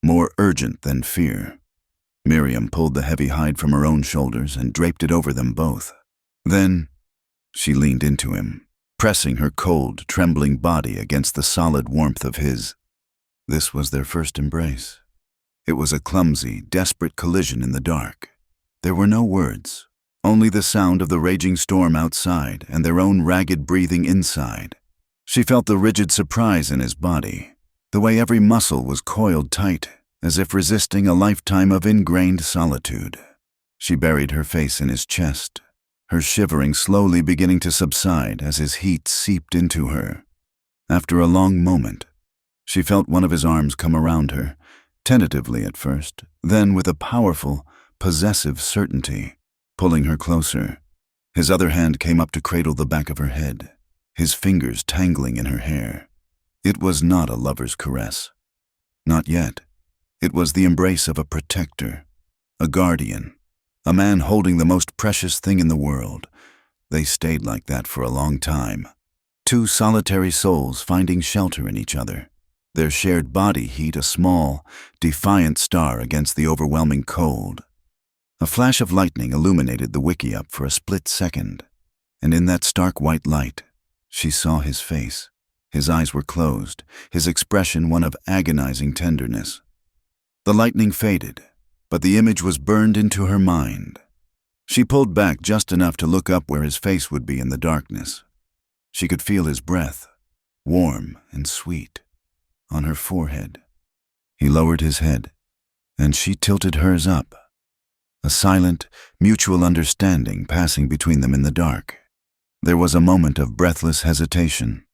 more urgent than fear. Miriam pulled the heavy hide from her own shoulders and draped it over them both. Then she leaned into him, pressing her cold, trembling body against the solid warmth of his. This was their first embrace. It was a clumsy, desperate collision in the dark. There were no words, only the sound of the raging storm outside and their own ragged breathing inside. She felt the rigid surprise in his body, the way every muscle was coiled tight, as if resisting a lifetime of ingrained solitude. She buried her face in his chest, her shivering slowly beginning to subside as his heat seeped into her. After a long moment, she felt one of his arms come around her, tentatively at first, then with a powerful, possessive certainty, pulling her closer. His other hand came up to cradle the back of her head, his fingers tangling in her hair. It was not a lover's caress. Not yet. It was the embrace of a protector, a guardian, a man holding the most precious thing in the world. They stayed like that for a long time. Two solitary souls finding shelter in each other, their shared body heat a small, defiant star against the overwhelming cold. A flash of lightning illuminated the wickiup for a split second, and in that stark white light, she saw his face. His eyes were closed, his expression one of agonizing tenderness. The lightning faded, but the image was burned into her mind. She pulled back just enough to look up where his face would be in the darkness. She could feel his breath, warm and sweet, on her forehead. He lowered his head, and she tilted hers up, a silent, mutual understanding passing between them in the dark. There was a moment of breathless hesitation,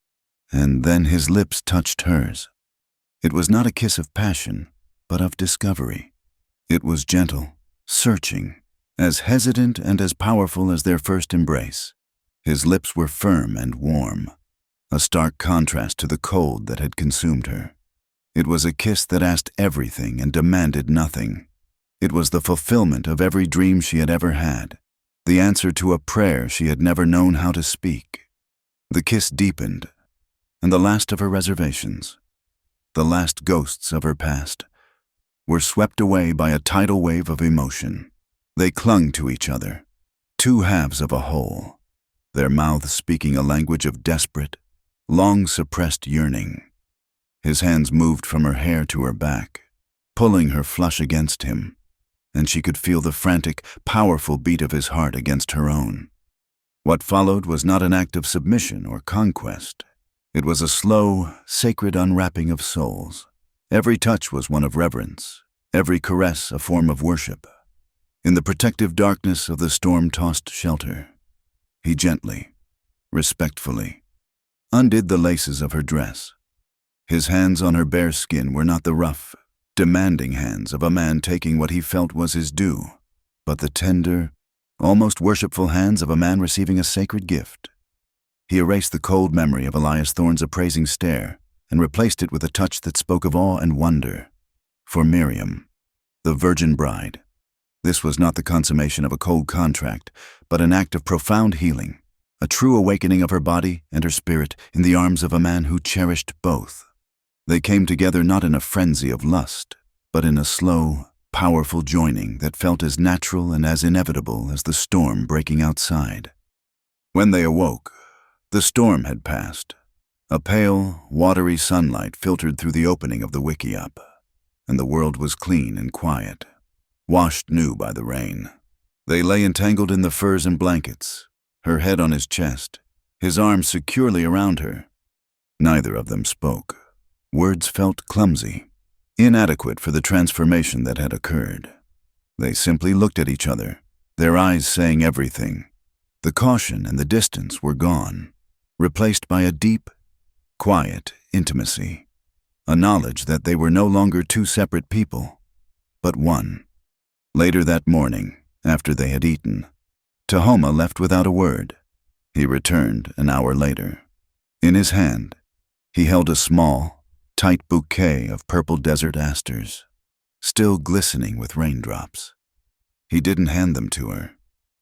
and then his lips touched hers. It was not a kiss of passion, but of discovery. It was gentle, searching, as hesitant and as powerful as their first embrace. His lips were firm and warm, a stark contrast to the cold that had consumed her. It was a kiss that asked everything and demanded nothing. It was the fulfillment of every dream she had ever had, the answer to a prayer she had never known how to speak. The kiss deepened, and the last of her reservations, the last ghosts of her past, were swept away by a tidal wave of emotion. They clung to each other, two halves of a whole, their mouths speaking a language of desperate, long-suppressed yearning. His hands moved from her hair to her back, pulling her flush against him, and she could feel the frantic, powerful beat of his heart against her own. What followed was not an act of submission or conquest. It was a slow, sacred unwrapping of souls. Every touch was one of reverence, every caress a form of worship. In the protective darkness of the storm-tossed shelter, he gently, respectfully, undid the laces of her dress. His hands on her bare skin were not the rough, demanding hands of a man taking what he felt was his due, but the tender, almost worshipful hands of a man receiving a sacred gift. He erased the cold memory of Elias Thorne's appraising stare and replaced it with a touch that spoke of awe and wonder. For Miriam, the virgin bride, this was not the consummation of a cold contract, but an act of profound healing, a true awakening of her body and her spirit in the arms of a man who cherished both. They came together not in a frenzy of lust, but in a slow, powerful joining that felt as natural and as inevitable as the storm breaking outside. When they awoke, the storm had passed. A pale, watery sunlight filtered through the opening of the wickiup, and the world was clean and quiet, washed new by the rain. They lay entangled in the furs and blankets, her head on his chest, his arms securely around her. Neither of them spoke. Words felt clumsy, inadequate for the transformation that had occurred. They simply looked at each other, their eyes saying everything. The caution and the distance were gone, replaced by a deep, quiet intimacy, a knowledge that they were no longer two separate people, but one. Later that morning, after they had eaten, Tahoma left without a word. He returned an hour later. In his hand, he held a small, tight bouquet of purple desert asters, still glistening with raindrops. He didn't hand them to her.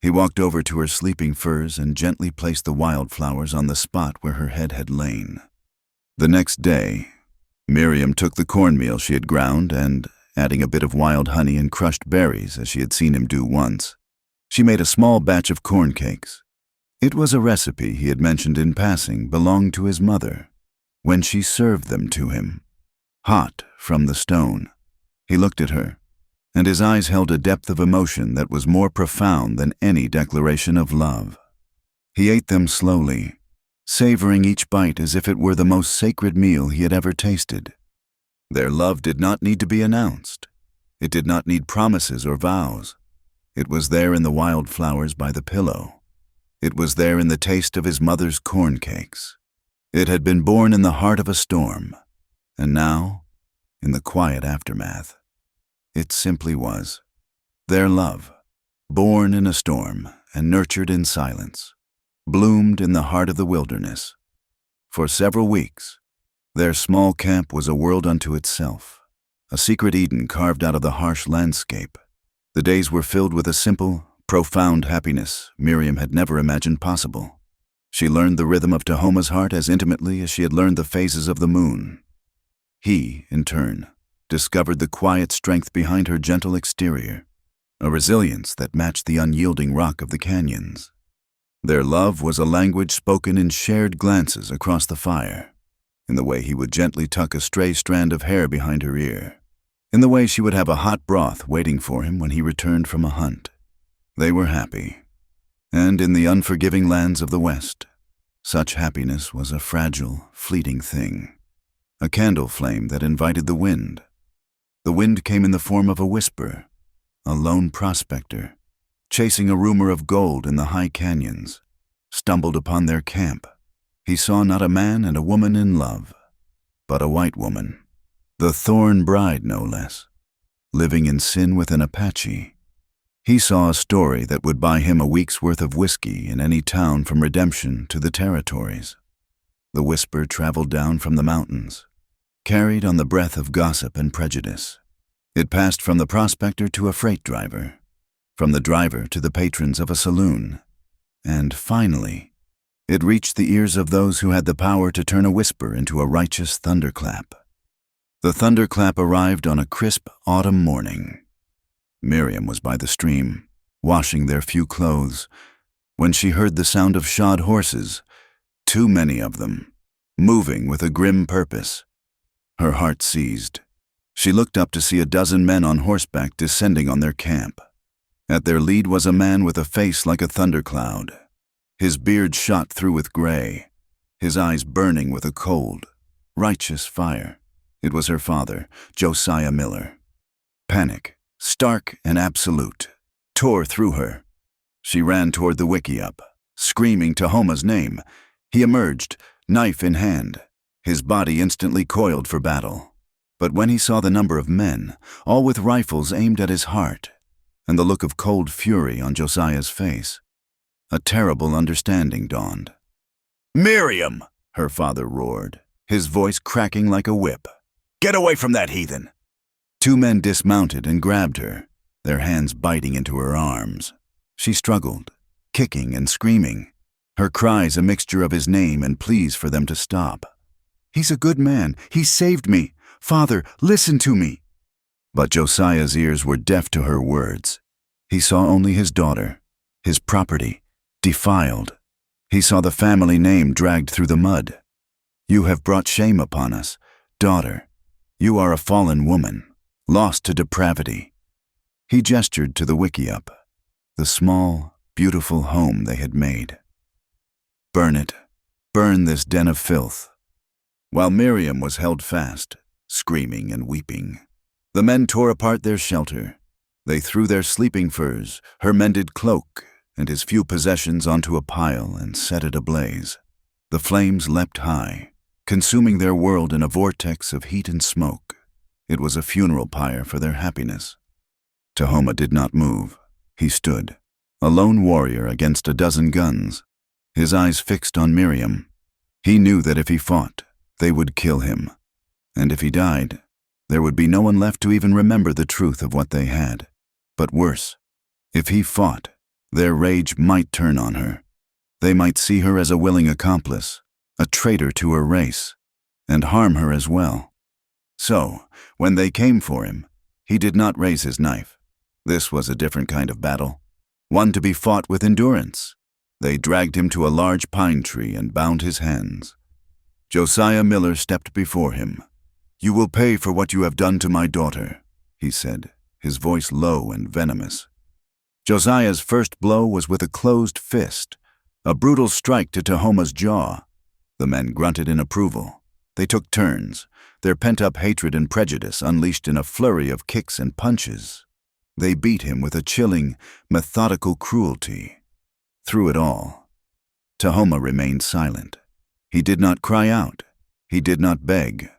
He walked over to her sleeping furs and gently placed the wildflowers on the spot where her head had lain. The next day, Miriam took the cornmeal she had ground and, adding a bit of wild honey and crushed berries as she had seen him do once, she made a small batch of corn cakes. It was a recipe he had mentioned in passing belonged to his mother. When she served them to him, hot from the stone, he looked at her, and his eyes held a depth of emotion that was more profound than any declaration of love. He ate them slowly, savoring each bite as if it were the most sacred meal he had ever tasted. Their love did not need to be announced. It did not need promises or vows. It was there in the wildflowers by the pillow. It was there in the taste of his mother's corn cakes. It had been born in the heart of a storm, and now, in the quiet aftermath, it simply was. Their love, born in a storm and nurtured in silence, bloomed in the heart of the wilderness. For several weeks, their small camp was a world unto itself, a secret Eden carved out of the harsh landscape. The days were filled with a simple, profound happiness Miriam had never imagined possible. She learned the rhythm of Tahoma's heart as intimately as she had learned the phases of the moon. He, in turn, discovered the quiet strength behind her gentle exterior, a resilience that matched the unyielding rock of the canyons. Their love was a language spoken in shared glances across the fire, in the way he would gently tuck a stray strand of hair behind her ear, in the way she would have a hot broth waiting for him when he returned from a hunt. They were happy, and in the unforgiving lands of the West, such happiness was a fragile, fleeting thing, a candle flame that invited the wind. The wind came in the form of a whisper, a lone prospector, chasing a rumor of gold in the high canyons, stumbled upon their camp. He saw not a man and a woman in love, but a white woman, the thorn bride no less, living in sin with an Apache. He saw a story that would buy him a week's worth of whiskey in any town from Redemption to the Territories. The whisper traveled down from the mountains, carried on the breath of gossip and prejudice. It passed from the prospector to a freight driver, from the driver to the patrons of a saloon, and finally, it reached the ears of those who had the power to turn a whisper into a righteous thunderclap. The thunderclap arrived on a crisp autumn morning. Miriam was by the stream, washing their few clothes, when she heard the sound of shod horses, too many of them, moving with a grim purpose. Her heart seized. She looked up to see a dozen men on horseback descending on their camp. At their lead was a man with a face like a thundercloud, his beard shot through with gray, his eyes burning with a cold, righteous fire. It was her father, Josiah Miller. Panic, stark and absolute, tore through her. She ran toward the wickiup, screaming Tahoma's name. He emerged, knife in hand, his body instantly coiled for battle. But when he saw the number of men, all with rifles aimed at his heart, and the look of cold fury on Josiah's face, a terrible understanding dawned. "Miriam!" her father roared, his voice cracking like a whip. "Get away from that heathen!" Two men dismounted and grabbed her, their hands biting into her arms. She struggled, kicking and screaming, her cries a mixture of his name and pleas for them to stop. "He's a good man. He saved me. Father, listen to me." But Josiah's ears were deaf to her words. He saw only his daughter, his property, defiled. He saw the family name dragged through the mud. "You have brought shame upon us, daughter. You are a fallen woman, lost to depravity." He gestured to the wickiup, the small, beautiful home they had made. "Burn it," Burn this den of filth." While Miriam was held fast, screaming and weeping, the men tore apart their shelter. They threw their sleeping furs, her mended cloak, and his few possessions onto a pile and set it ablaze. The flames leapt high, consuming their world in a vortex of heat and smoke. It was a funeral pyre for their happiness. Tahoma did not move. He stood, a lone warrior against a dozen guns, his eyes fixed on Miriam. He knew that if he fought, they would kill him. And if he died, there would be no one left to even remember the truth of what they had. But worse, if he fought, their rage might turn on her. They might see her as a willing accomplice, a traitor to her race, and harm her as well. So, when they came for him, he did not raise his knife. This was a different kind of battle, one to be fought with endurance. They dragged him to a large pine tree and bound his hands. Josiah Miller stepped before him. "You will pay for what you have done to my daughter," he said, his voice low and venomous. Josiah's first blow was with a closed fist, a brutal strike to Tahoma's jaw. The men grunted in approval. They took turns, their pent-up hatred and prejudice unleashed in a flurry of kicks and punches. They beat him with a chilling, methodical cruelty. Through it all, Tahoma remained silent. He did not cry out. He did not beg.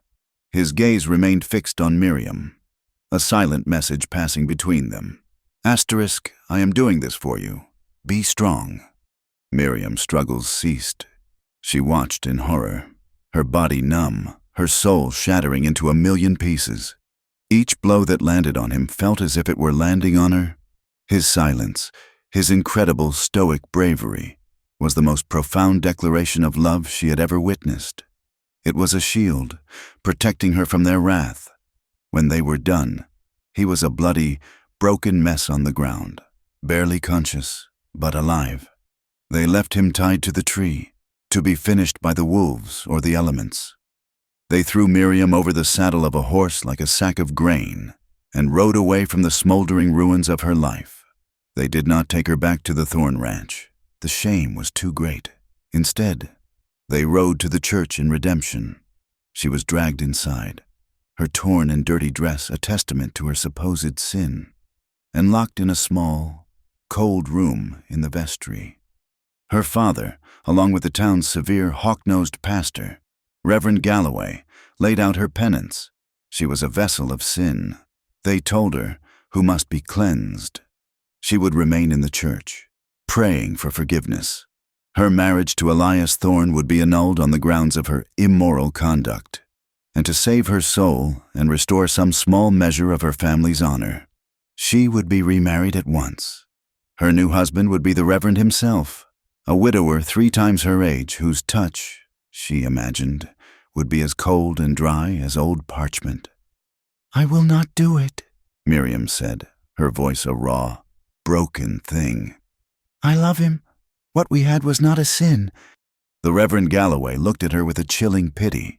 His gaze remained fixed on Miriam, a silent message passing between them. Asterisk, I am doing this for you. Be strong. Miriam's struggles ceased. She watched in horror, her body numb, her soul shattering into a million pieces. Each blow that landed on him felt as if it were landing on her. His silence, his incredible stoic bravery, was the most profound declaration of love she had ever witnessed. It was a shield, protecting her from their wrath. When they were done, he was a bloody, broken mess on the ground, barely conscious, but alive. They left him tied to the tree, to be finished by the wolves or the elements. They threw Miriam over the saddle of a horse like a sack of grain and rode away from the smoldering ruins of her life. They did not take her back to the Thorn Ranch. The shame was too great. Instead, they rode to the church in redemption. She was dragged inside, her torn and dirty dress a testament to her supposed sin, and locked in a small, cold room in the vestry. Her father, along with the town's severe, hawk-nosed pastor, Reverend Galloway, laid out her penance. She was a vessel of sin. They told her, who must be cleansed. She would remain in the church, praying for forgiveness. Her marriage to Elias Thorne would be annulled on the grounds of her immoral conduct. And to save her soul and restore some small measure of her family's honor, she would be remarried at once. Her new husband would be the Reverend himself, a widower 3 times her age whose touch, she imagined, would be as cold and dry as old parchment. "I will not do it," Miriam said, her voice a raw, broken thing. "I love him. What we had was not a sin." The Reverend Galloway looked at her with a chilling pity.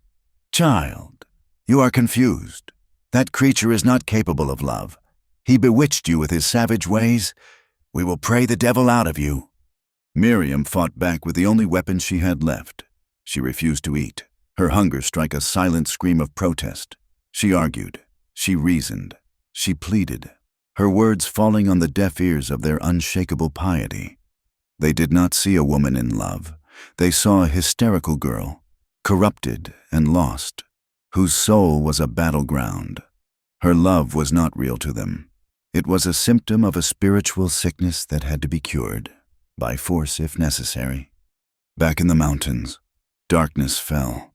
"Child, you are confused. That creature is not capable of love. He bewitched you with his savage ways. We will pray the devil out of you." Miriam fought back with the only weapon she had left. She refused to eat, her hunger strike a silent scream of protest. She argued, she reasoned, she pleaded, her words falling on the deaf ears of their unshakable piety. They did not see a woman in love. They saw a hysterical girl, corrupted and lost, whose soul was a battleground. Her love was not real to them. It was a symptom of a spiritual sickness that had to be cured, by force if necessary. Back in the mountains, darkness fell.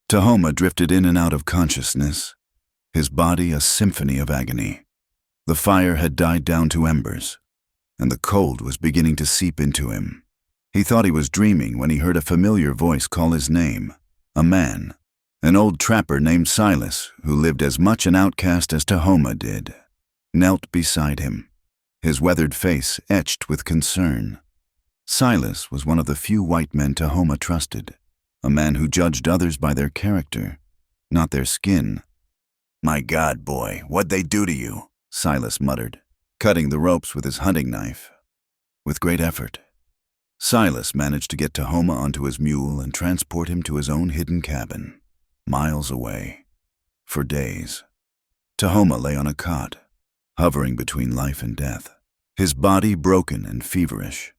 Tahoma drifted in and out of consciousness, his body a symphony of agony. The fire had died down to embers, and the cold was beginning to seep into him. He thought he was dreaming when he heard a familiar voice call his name, a man, an old trapper named Silas, who lived as much an outcast as Tahoma did, knelt beside him, his weathered face etched with concern. Silas was one of the few white men Tahoma trusted, a man who judged others by their character, not their skin. "My God, boy, what'd they do to you?" Silas muttered, cutting the ropes with his hunting knife. With great effort, Silas managed to get Tahoma onto his mule and transport him to his own hidden cabin, miles away. For days, Tahoma lay on a cot, hovering between life and death, his body broken and feverish.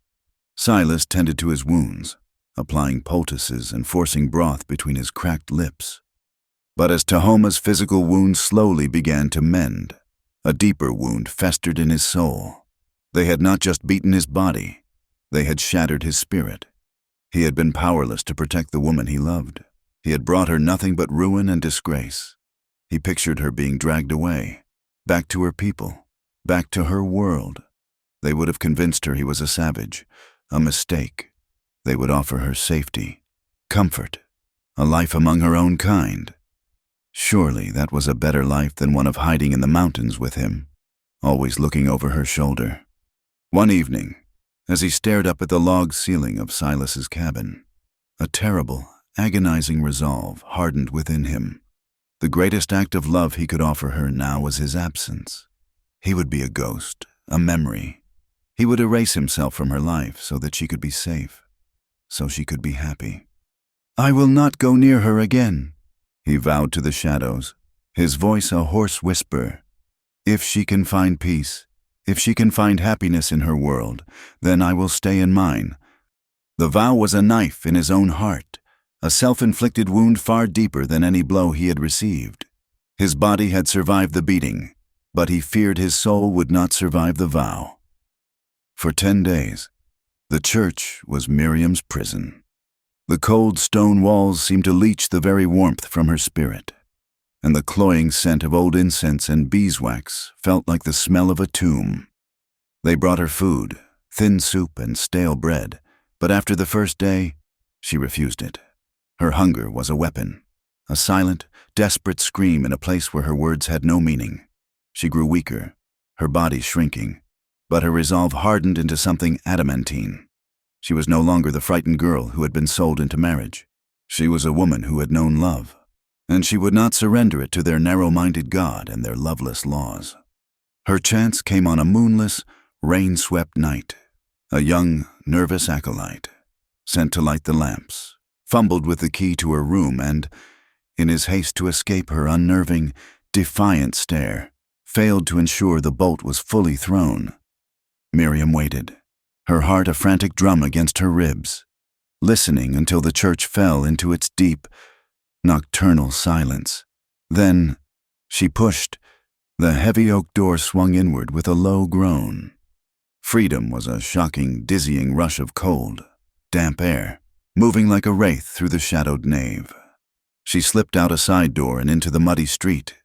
Silas tended to his wounds, applying poultices and forcing broth between his cracked lips. But as Tahoma's physical wound slowly began to mend, a deeper wound festered in his soul. They had not just beaten his body, they had shattered his spirit. He had been powerless to protect the woman he loved. He had brought her nothing but ruin and disgrace. He pictured her being dragged away, back to her people, back to her world. They would have convinced her he was a savage, a mistake. They would offer her safety, comfort, a life among her own kind. Surely that was a better life than one of hiding in the mountains with him, always looking over her shoulder. One evening, as he stared up at the log ceiling of Silas's cabin, a terrible, agonizing resolve hardened within him. The greatest act of love he could offer her now was his absence. He would be a ghost, a memory. He would erase himself from her life so that she could be safe, so she could be happy. "I will not go near her again," he vowed to the shadows, his voice a hoarse whisper. "If she can find peace, if she can find happiness in her world, then I will stay in mine." The vow was a knife in his own heart, a self-inflicted wound far deeper than any blow he had received. His body had survived the beating, but he feared his soul would not survive the vow. For 10 days, the church was Miriam's prison. The cold stone walls seemed to leach the very warmth from her spirit, and the cloying scent of old incense and beeswax felt like the smell of a tomb. They brought her food, thin soup and stale bread, but after the first day, she refused it. Her hunger was a weapon, a silent, desperate scream in a place where her words had no meaning. She grew weaker, her body shrinking, but her resolve hardened into something adamantine. She was no longer the frightened girl who had been sold into marriage. She was a woman who had known love, and she would not surrender it to their narrow-minded God and their loveless laws. Her chance came on a moonless, rain-swept night. A young, nervous acolyte, sent to light the lamps, fumbled with the key to her room and, in his haste to escape her unnerving, defiant stare, failed to ensure the bolt was fully thrown. Miriam waited, her heart a frantic drum against her ribs, listening until the church fell into its deep, nocturnal silence. Then she pushed. The heavy oak door swung inward with a low groan. Freedom was a shocking, dizzying rush of cold, damp air, moving like a wraith through the shadowed nave. She slipped out a side door and into the muddy street.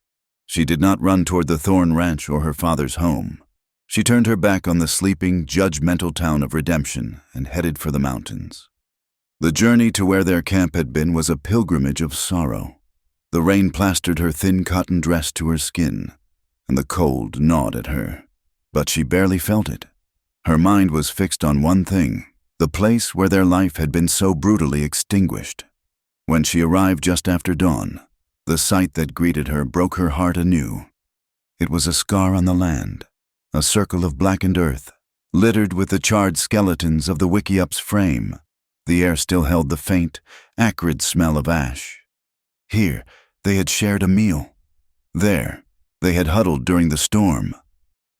She did not run toward the Thorn Ranch or her father's home. She turned her back on the sleeping, judgmental town of Redemption and headed for the mountains. The journey to where their camp had been was a pilgrimage of sorrow. The rain plastered her thin cotton dress to her skin, and the cold gnawed at her. But she barely felt it. Her mind was fixed on one thing, the place where their life had been so brutally extinguished. When she arrived just after dawn, the sight that greeted her broke her heart anew. It was a scar on the land, a circle of blackened earth, littered with the charred skeletons of the Wikiup's frame. The air still held the faint, acrid smell of ash. Here, they had shared a meal. There, they had huddled during the storm.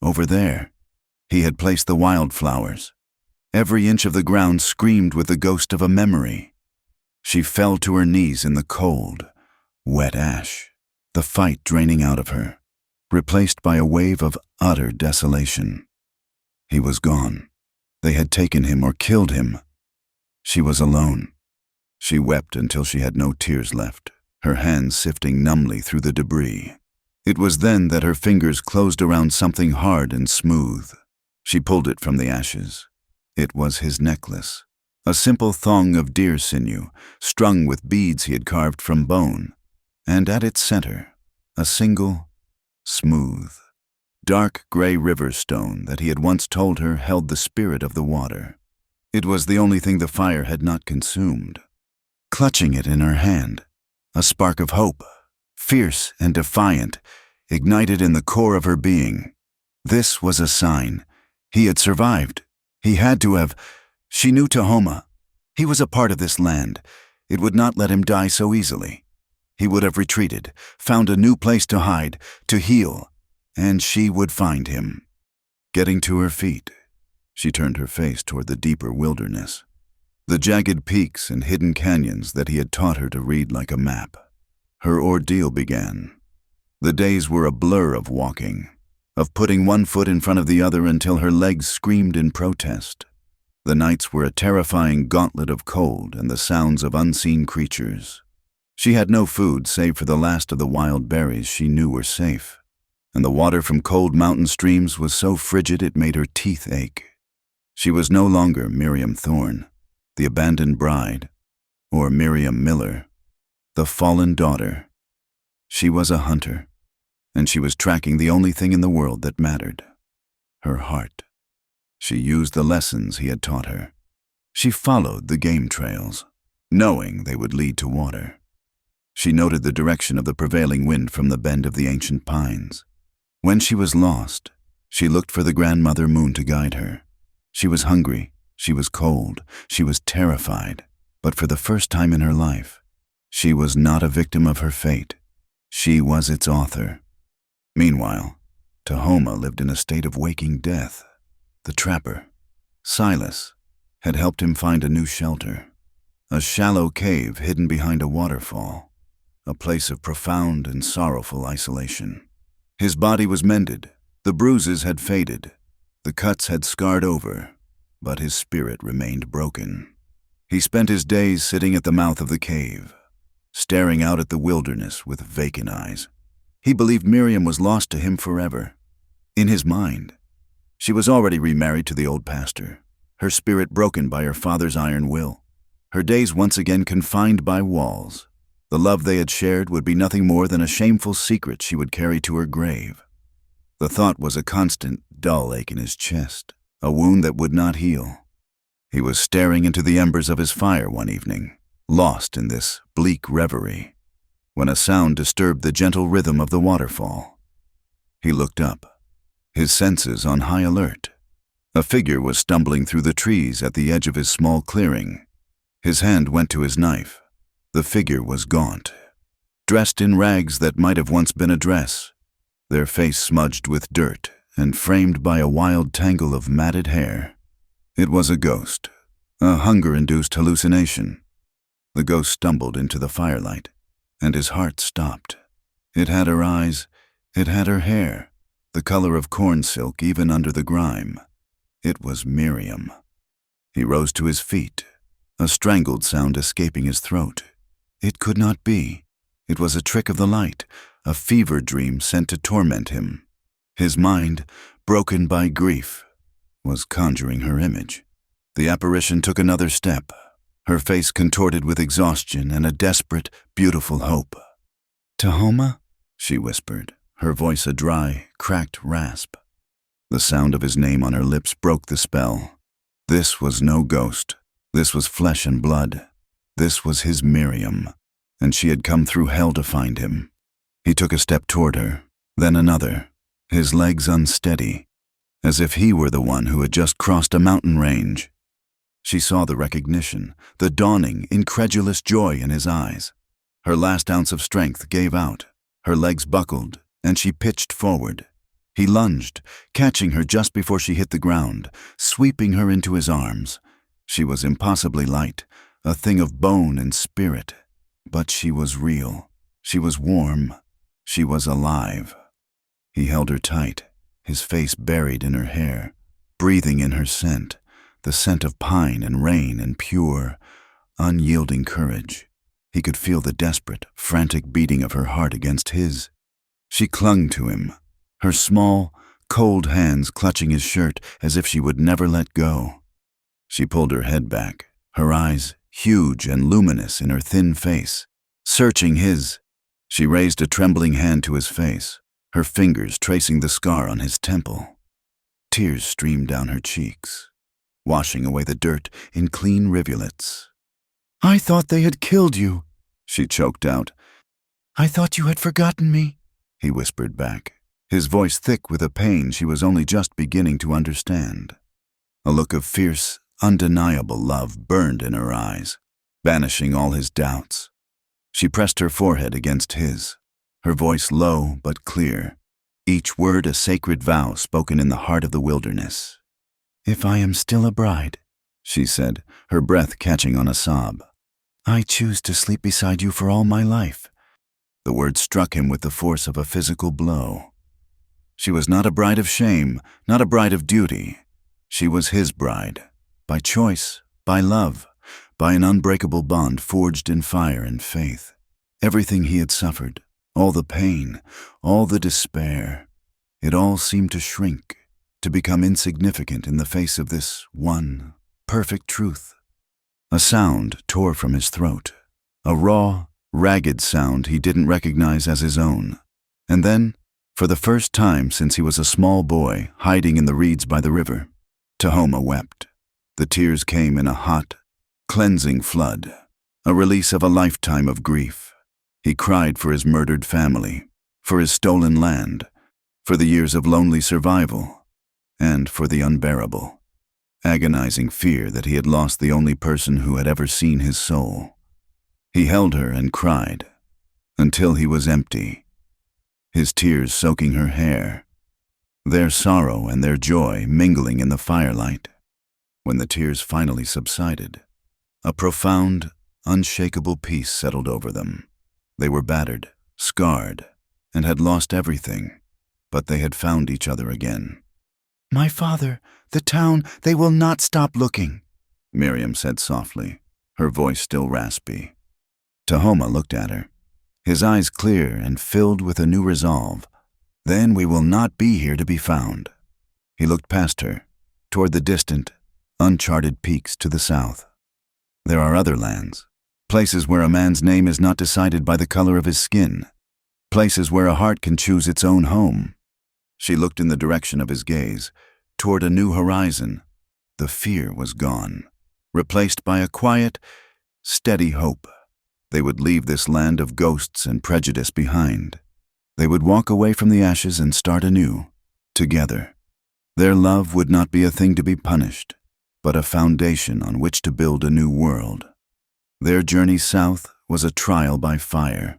Over there, he had placed the wildflowers. Every inch of the ground screamed with the ghost of a memory. She fell to her knees in the cold, wet ash, the fight draining out of her, replaced by a wave of utter desolation. He was gone. They had taken him or killed him. She was alone. She wept until she had no tears left, her hands sifting numbly through the debris. It was then that her fingers closed around something hard and smooth. She pulled it from the ashes. It was his necklace, a simple thong of deer sinew, strung with beads he had carved from bone, and at its center, a single, smooth, dark gray river stone that he had once told her held the spirit of the water. It was the only thing the fire had not consumed. Clutching it in her hand, a spark of hope, fierce and defiant, ignited in the core of her being. This was a sign. He had survived. He had to have. She knew Tahoma. He was a part of this land. It would not let him die so easily. He would have retreated, found a new place to hide, to heal, and she would find him. Getting to her feet, she turned her face toward the deeper wilderness, the jagged peaks and hidden canyons that he had taught her to read like a map. Her ordeal began. The days were a blur of walking, of putting one foot in front of the other until her legs screamed in protest. The nights were a terrifying gauntlet of cold and the sounds of unseen creatures. She had no food save for the last of the wild berries she knew were safe, and the water from cold mountain streams was so frigid it made her teeth ache. She was no longer Miriam Thorne, the abandoned bride, or Miriam Miller, the fallen daughter. She was a hunter, and she was tracking the only thing in the world that mattered, her heart. She used the lessons he had taught her. She followed the game trails, knowing they would lead to water. She noted the direction of the prevailing wind from the bend of the ancient pines. When she was lost, she looked for the grandmother moon to guide her. She was hungry, she was cold, she was terrified, but for the first time in her life, she was not a victim of her fate. She was its author. Meanwhile, Tahoma lived in a state of waking death. The trapper, Silas, had helped him find a new shelter, a shallow cave hidden behind a waterfall, a place of profound and sorrowful isolation. His body was mended, the bruises had faded, the cuts had scarred over, but his spirit remained broken. He spent his days sitting at the mouth of the cave, staring out at the wilderness with vacant eyes. He believed Miriam was lost to him forever. In his mind, she was already remarried to the old pastor, her spirit broken by her father's iron will, her days once again confined by walls. The love they had shared would be nothing more than a shameful secret she would carry to her grave. The thought was a constant, dull ache in his chest, a wound that would not heal. He was staring into the embers of his fire one evening, lost in this bleak reverie, when a sound disturbed the gentle rhythm of the waterfall. He looked up, his senses on high alert. A figure was stumbling through the trees at the edge of his small clearing. His hand went to his knife. The figure was gaunt, dressed in rags that might have once been a dress, their face smudged with dirt and framed by a wild tangle of matted hair. It was a ghost, a hunger-induced hallucination. The ghost stumbled into the firelight, and his heart stopped. It had her eyes, it had her hair, the color of corn silk even under the grime. It was Miriam. He rose to his feet, a strangled sound escaping his throat. It could not be. It was a trick of the light, a fever dream sent to torment him. His mind, broken by grief, was conjuring her image. The apparition took another step, her face contorted with exhaustion and a desperate, beautiful hope. "Tahoma?" she whispered, her voice a dry, cracked rasp. The sound of his name on her lips broke the spell. This was no ghost. This was flesh and blood. This was his Miriam, and she had come through hell to find him. He took a step toward her, then another, his legs unsteady, as if he were the one who had just crossed a mountain range. She saw the recognition, the dawning, incredulous joy in his eyes. Her last ounce of strength gave out. Her legs buckled, and she pitched forward. He lunged, catching her just before she hit the ground, sweeping her into his arms. She was impossibly light, a thing of bone and spirit. But she was real. She was warm. She was alive. He held her tight, his face buried in her hair, breathing in her scent, the scent of pine and rain and pure, unyielding courage. He could feel the desperate, frantic beating of her heart against his. She clung to him, her small, cold hands clutching his shirt as if she would never let go. She pulled her head back, her eyes huge and luminous in her thin face, searching his. She raised a trembling hand to his face, her fingers tracing the scar on his temple. Tears streamed down her cheeks, washing away the dirt in clean rivulets. "I thought they had killed you," she choked out. "I thought you had forgotten me," he whispered back, his voice thick with a pain she was only just beginning to understand. A look of fierce, Undeniable love burned in her eyes, banishing all his doubts. She pressed her forehead against his, her voice low but clear, each word a sacred vow spoken in the heart of the wilderness. "If I am still a bride," she said, her breath catching on a sob, "I choose to sleep beside you for all my life." The word struck him with the force of a physical blow. She was not a bride of shame, not a bride of duty. She was his bride, by choice, by love, by an unbreakable bond forged in fire and faith. Everything he had suffered, all the pain, all the despair, it all seemed to shrink, to become insignificant in the face of this one perfect truth. A sound tore from his throat, a raw, ragged sound he didn't recognize as his own. And then, for the first time since he was a small boy hiding in the reeds by the river, Tahoma wept. The tears came in a hot, cleansing flood, a release of a lifetime of grief. He cried for his murdered family, for his stolen land, for the years of lonely survival, and for the unbearable, agonizing fear that he had lost the only person who had ever seen his soul. He held her and cried, until he was empty, his tears soaking her hair, their sorrow and their joy mingling in the firelight. When the tears finally subsided, a profound, unshakable peace settled over them. They were battered, scarred, and had lost everything, but they had found each other again. "My father, the town, they will not stop looking," Miriam said softly, her voice still raspy. Tahoma looked at her, his eyes clear and filled with a new resolve. "Then we will not be here to be found." He looked past her, toward the distant, uncharted peaks to the south. There are other lands, places where a man's name is not decided by the color of his skin, places where a heart can choose its own home. She looked in the direction of his gaze, toward a new horizon. The fear was gone, replaced by a quiet, steady hope. They would leave this land of ghosts and prejudice behind. They would walk away from the ashes and start anew, together. Their love would not be a thing to be punished, but a foundation on which to build a new world. Their journey south was a trial by fire,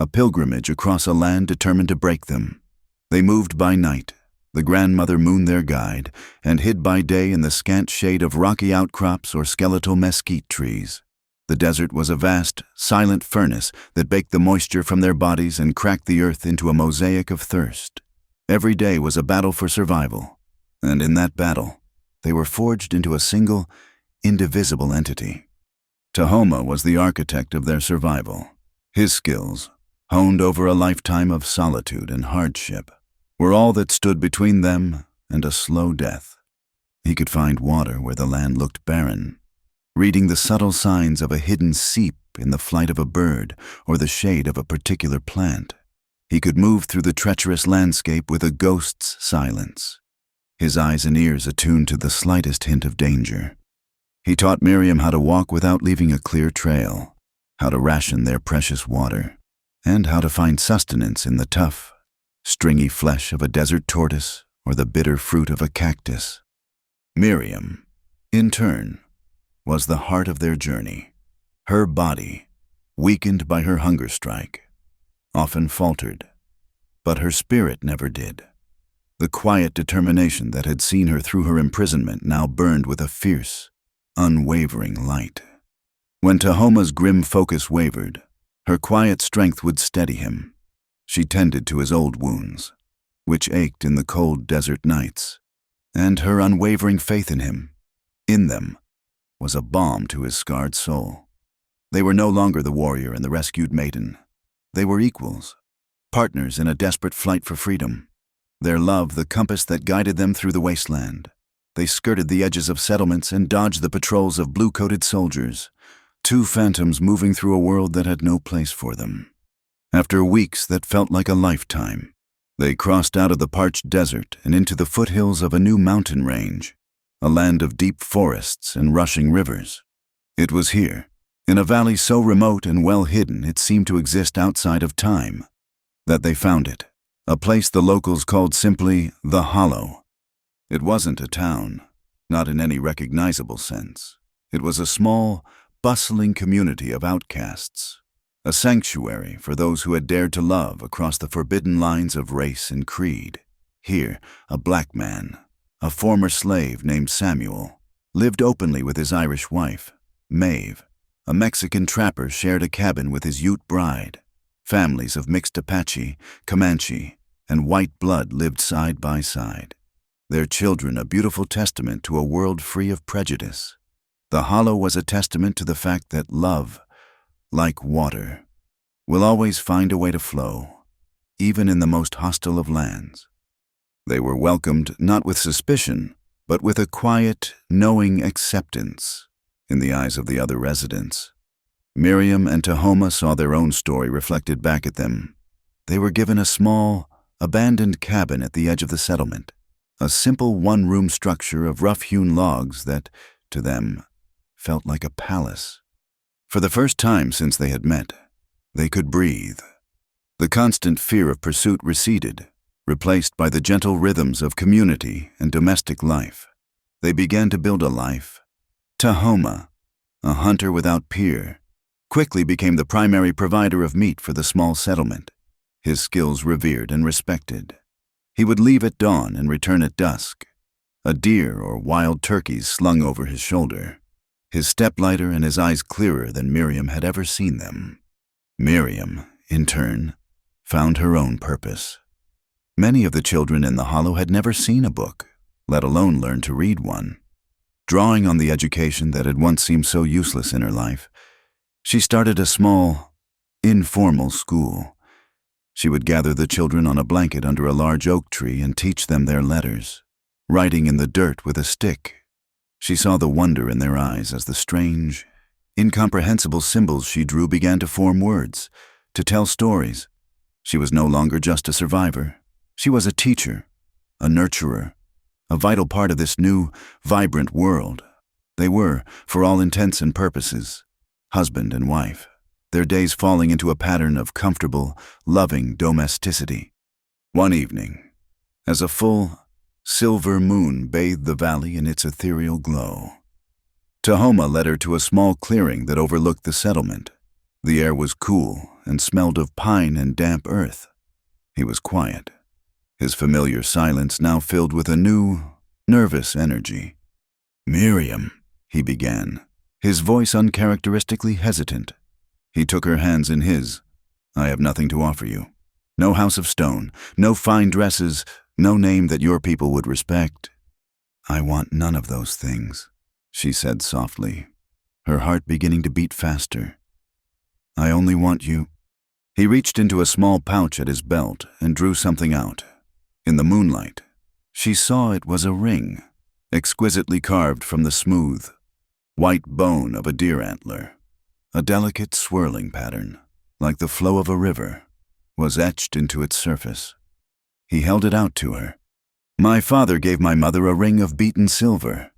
a pilgrimage across a land determined to break them. They moved by night, the grandmother moon their guide, and hid by day in the scant shade of rocky outcrops or skeletal mesquite trees. The desert was a vast, silent furnace that baked the moisture from their bodies and cracked the earth into a mosaic of thirst. Every day was a battle for survival, and in that battle, they were forged into a single, indivisible entity. Tahoma was the architect of their survival. His skills, honed over a lifetime of solitude and hardship, were all that stood between them and a slow death. He could find water where the land looked barren, reading the subtle signs of a hidden seep in the flight of a bird or the shade of a particular plant. He could move through the treacherous landscape with a ghost's silence, his eyes and ears attuned to the slightest hint of danger. He taught Miriam how to walk without leaving a clear trail, how to ration their precious water, and how to find sustenance in the tough, stringy flesh of a desert tortoise or the bitter fruit of a cactus. Miriam, in turn, was the heart of their journey. Her body, weakened by her hunger strike, often faltered, but her spirit never did. The quiet determination that had seen her through her imprisonment now burned with a fierce, unwavering light. When Tahoma's grim focus wavered, her quiet strength would steady him. She tended to his old wounds, which ached in the cold desert nights, and her unwavering faith in him, in them, was a balm to his scarred soul. They were no longer the warrior and the rescued maiden. They were equals, partners in a desperate flight for freedom. Their love the compass that guided them through the wasteland. They skirted the edges of settlements and dodged the patrols of blue-coated soldiers, two phantoms moving through a world that had no place for them. After weeks that felt like a lifetime, they crossed out of the parched desert and into the foothills of a new mountain range, a land of deep forests and rushing rivers. It was here, in a valley so remote and well hidden it seemed to exist outside of time, that they found it, a place the locals called simply the Hollow. It wasn't a town, not in any recognizable sense. It was a small, bustling community of outcasts, a sanctuary for those who had dared to love across the forbidden lines of race and creed. Here, a black man, a former slave named Samuel, lived openly with his Irish wife, Maeve. A Mexican trapper shared a cabin with his Ute bride. Families of mixed Apache, Comanche, and white blood lived side by side, their children a beautiful testament to a world free of prejudice. The hollow was a testament to the fact that love, like water, will always find a way to flow, even in the most hostile of lands. They were welcomed not with suspicion, but with a quiet, knowing acceptance in the eyes of the other residents. Miriam and Tahoma saw their own story reflected back at them. They were given a small, abandoned cabin at the edge of the settlement, a simple one-room structure of rough-hewn logs that, to them, felt like a palace. For the first time since they had met, they could breathe. The constant fear of pursuit receded, replaced by the gentle rhythms of community and domestic life. They began to build a life. Tahoma, a hunter without peer, quickly became the primary provider of meat for the small settlement, his skills revered and respected. He would leave at dawn and return at dusk, a deer or wild turkeys slung over his shoulder, his step lighter and his eyes clearer than Miriam had ever seen them. Miriam, in turn, found her own purpose. Many of the children in the hollow had never seen a book, let alone learn to read one. Drawing on the education that had once seemed so useless in her life, she started a small, informal school. She would gather the children on a blanket under a large oak tree and teach them their letters, writing in the dirt with a stick. She saw the wonder in their eyes as the strange, incomprehensible symbols she drew began to form words, to tell stories. She was no longer just a survivor. She was a teacher, a nurturer, a vital part of this new, vibrant world. They were, for all intents and purposes, husband and wife, their days falling into a pattern of comfortable, loving domesticity. One evening, as a full, silver moon bathed the valley in its ethereal glow, Tahoma led her to a small clearing that overlooked the settlement. The air was cool and smelled of pine and damp earth. He was quiet, his familiar silence now filled with a new, nervous energy. "Miriam," he began, his voice uncharacteristically hesitant. He took her hands in his. "I have nothing to offer you. No house of stone, no fine dresses, no name that your people would respect." "I want none of those things," she said softly, her heart beginning to beat faster. "I only want you." He reached into a small pouch at his belt and drew something out. In the moonlight, she saw it was a ring, exquisitely carved from the smooth, white bone of a deer antler. A delicate swirling pattern, like the flow of a river, was etched into its surface. He held it out to her. "My father gave my mother a ring of beaten silver.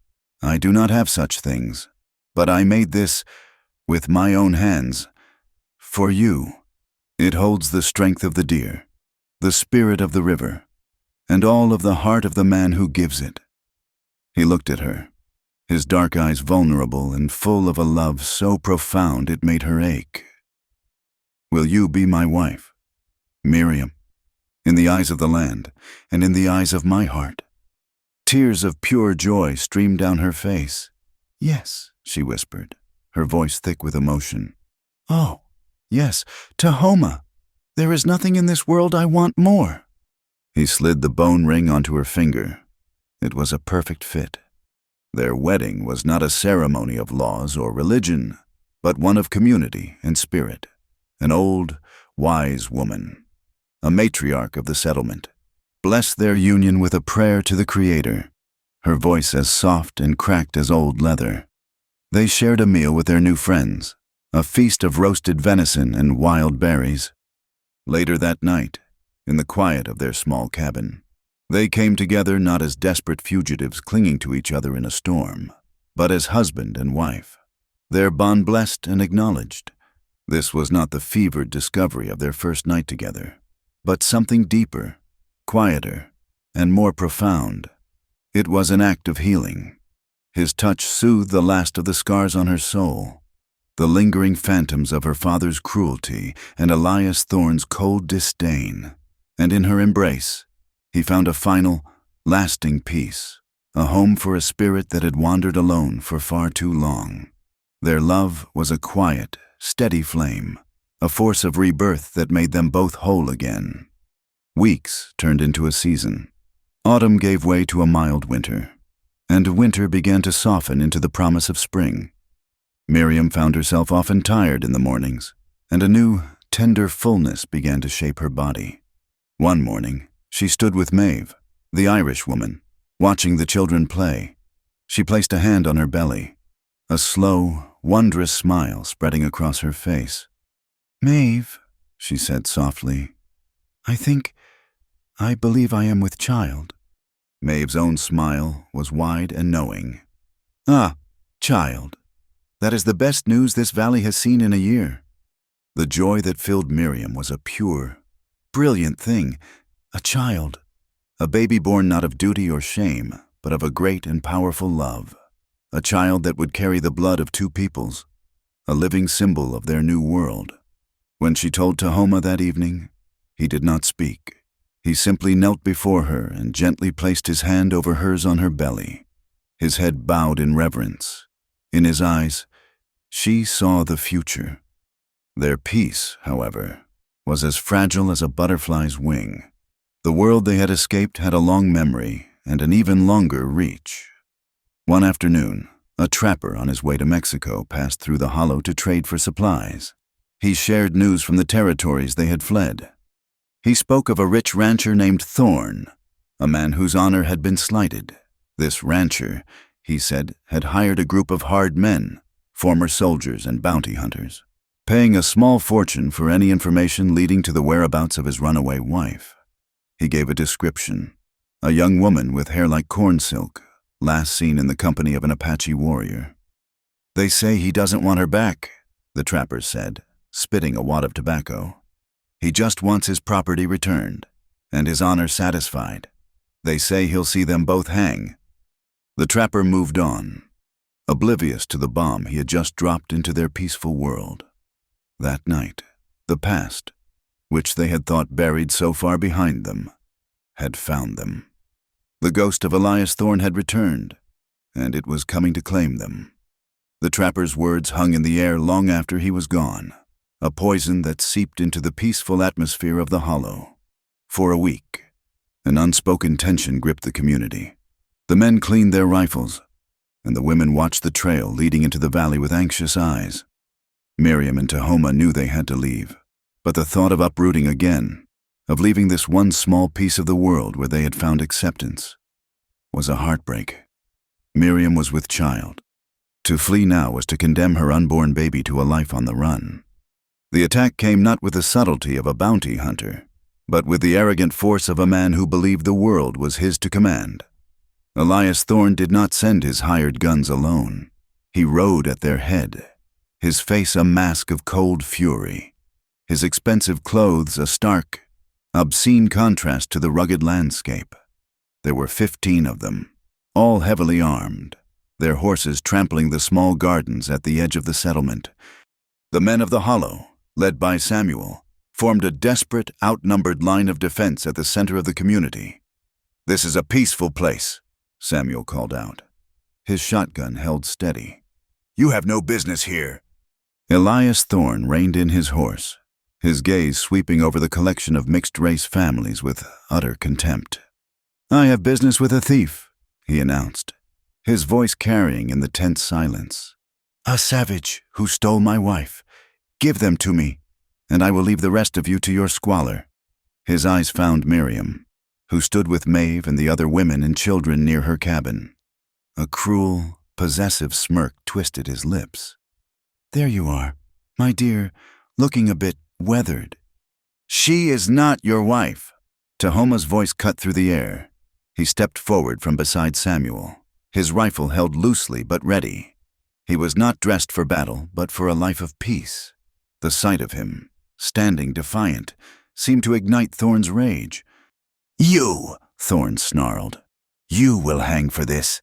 I do not have such things, but I made this, with my own hands, for you. It holds the strength of the deer, the spirit of the river, and all of the heart of the man who gives it." He looked at her, his dark eyes vulnerable and full of a love so profound it made her ache. "Will you be my wife, Miriam, in the eyes of the land and in the eyes of my heart?" Tears of pure joy streamed down her face. "Yes," she whispered, her voice thick with emotion. "Oh, yes, Tahoma, there is nothing in this world I want more." He slid the bone ring onto her finger. It was a perfect fit. Their wedding was not a ceremony of laws or religion, but one of community and spirit. An old, wise woman, a matriarch of the settlement, blessed their union with a prayer to the Creator, her voice as soft and cracked as old leather. They shared a meal with their new friends, a feast of roasted venison and wild berries. Later that night, in the quiet of their small cabin, they came together not as desperate fugitives clinging to each other in a storm, but as husband and wife, their bond blessed and acknowledged. This was not the fevered discovery of their first night together, but something deeper, quieter, and more profound. It was an act of healing, His touch soothed the last of the scars on her soul, the lingering phantoms of her father's cruelty and Elias Thorne's cold disdain. And in her embrace, he found a final, lasting peace, a home for a spirit that had wandered alone for far too long. Their love was a quiet, steady flame, a force of rebirth that made them both whole again. Weeks turned into a season. Autumn gave way to a mild winter, and winter began to soften into the promise of spring. Miriam found herself often tired in the mornings, and a new, tender fullness began to shape her body. One morning, she stood with Maeve, the Irish woman, watching the children play. She placed a hand on her belly, a slow, wondrous smile spreading across her face. "Maeve," she said softly, I believe I am with child." Maeve's own smile was wide and knowing. "Ah, child. That is the best news this valley has seen in a year." The joy that filled Miriam was a pure, brilliant thing. A child. A baby born not of duty or shame, but of a great and powerful love. A child that would carry the blood of two peoples, a living symbol of their new world. When she told Tahoma that evening, he did not speak. He simply knelt before her and gently placed his hand over hers on her belly, his head bowed in reverence. In his eyes, she saw the future. Their peace, however, was as fragile as a butterfly's wing. The world they had escaped had a long memory and an even longer reach. One afternoon, a trapper on his way to Mexico passed through the hollow to trade for supplies. He shared news from the territories they had fled. He spoke of a rich rancher named Thorne, a man whose honor had been slighted. This rancher, he said, had hired a group of hard men, former soldiers and bounty hunters, paying a small fortune for any information leading to the whereabouts of his runaway wife. He gave a description: a young woman with hair like corn silk, last seen in the company of an Apache warrior. "They say he doesn't want her back," the trapper said, spitting a wad of tobacco. "He just wants his property returned, and his honor satisfied. They say he'll see them both hang." The trapper moved on, oblivious to the bomb he had just dropped into their peaceful world. That night, the past, which they had thought buried so far behind them, had found them. The ghost of Elias Thorne had returned, and it was coming to claim them. The trapper's words hung in the air long after he was gone, a poison that seeped into the peaceful atmosphere of the hollow. For a week, an unspoken tension gripped the community. The men cleaned their rifles, and the women watched the trail leading into the valley with anxious eyes. Miriam and Tahoma knew they had to leave, but the thought of uprooting again, of leaving this one small piece of the world where they had found acceptance, was a heartbreak. Miriam was with child. To flee now was to condemn her unborn baby to a life on the run. The attack came not with the subtlety of a bounty hunter, but with the arrogant force of a man who believed the world was his to command. Elias Thorne did not send his hired guns alone. He rode at their head, his face a mask of cold fury, his expensive clothes a stark, obscene contrast to the rugged landscape. There were 15 of them, all heavily armed, their horses trampling the small gardens at the edge of the settlement. The men of the hollow, led by Samuel, formed a desperate, outnumbered line of defense at the center of the community. "This is a peaceful place," Samuel called out. His shotgun held steady. "You have no business here." Elias Thorne reined in his horse, his gaze sweeping over the collection of mixed-race families with utter contempt. "I have business with a thief," he announced, his voice carrying in the tense silence. "A savage who stole my wife. Give them to me, and I will leave the rest of you to your squalor." His eyes found Miriam, who stood with Maeve and the other women and children near her cabin. A cruel, possessive smirk twisted his lips. "There you are, my dear, looking a bit weathered." "She is not your wife." Tahoma's voice cut through the air. He stepped forward from beside Samuel, his rifle held loosely but ready. He was not dressed for battle, but for a life of peace. The sight of him, standing defiant, seemed to ignite Thorne's rage. "You," Thorne snarled. "You will hang for this."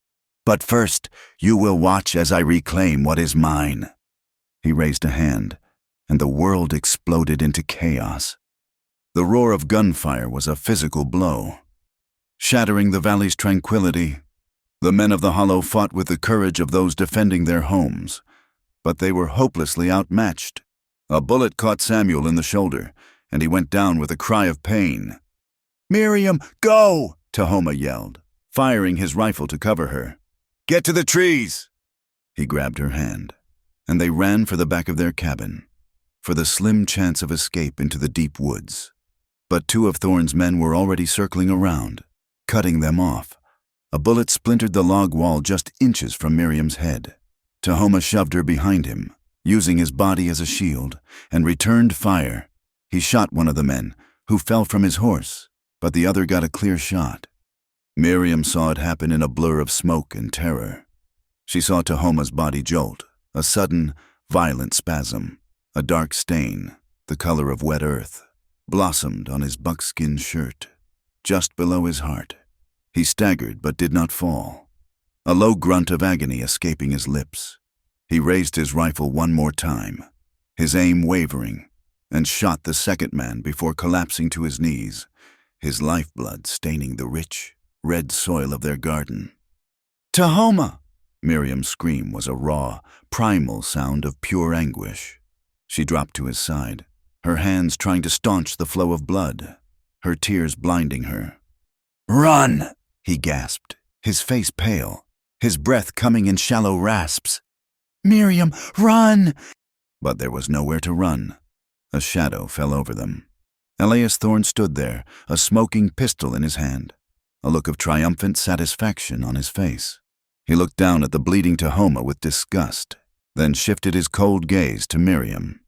But first, you will watch as I reclaim what is mine." He raised a hand, and the world exploded into chaos. The roar of gunfire was a physical blow. Shattering the valley's tranquility, the men of the Hollow fought with the courage of those defending their homes, but they were hopelessly outmatched. A bullet caught Samuel in the shoulder, and he went down with a cry of pain. "Miriam, go!" Tahoma yelled, firing his rifle to cover her. "Get to the trees!" He grabbed her hand, and they ran for the back of their cabin, for the slim chance of escape into the deep woods. But two of Thorne's men were already circling around, cutting them off. A bullet splintered the log wall just inches from Miriam's head. Tahoma shoved her behind him, using his body as a shield, and returned fire. He shot one of the men, who fell from his horse, but the other got a clear shot. Miriam saw it happen in a blur of smoke and terror. She saw Tahoma's body jolt, a sudden, violent spasm. A dark stain, the color of wet earth, blossomed on his buckskin shirt, just below his heart. He staggered but did not fall, a low grunt of agony escaping his lips. He raised his rifle one more time, his aim wavering, and shot the second man before collapsing to his knees, his lifeblood staining the rich, red soil of their garden. "Tahoma!" Miriam's scream was a raw, primal sound of pure anguish. She dropped to his side, her hands trying to staunch the flow of blood, her tears blinding her. "Run!" he gasped, his face pale, his breath coming in shallow rasps. "Miriam, run!" But there was nowhere to run. A shadow fell over them. Elias Thorne stood there, a smoking pistol in his hand, a look of triumphant satisfaction on his face. He looked down at the bleeding Tahoma with disgust, then shifted his cold gaze to Miriam.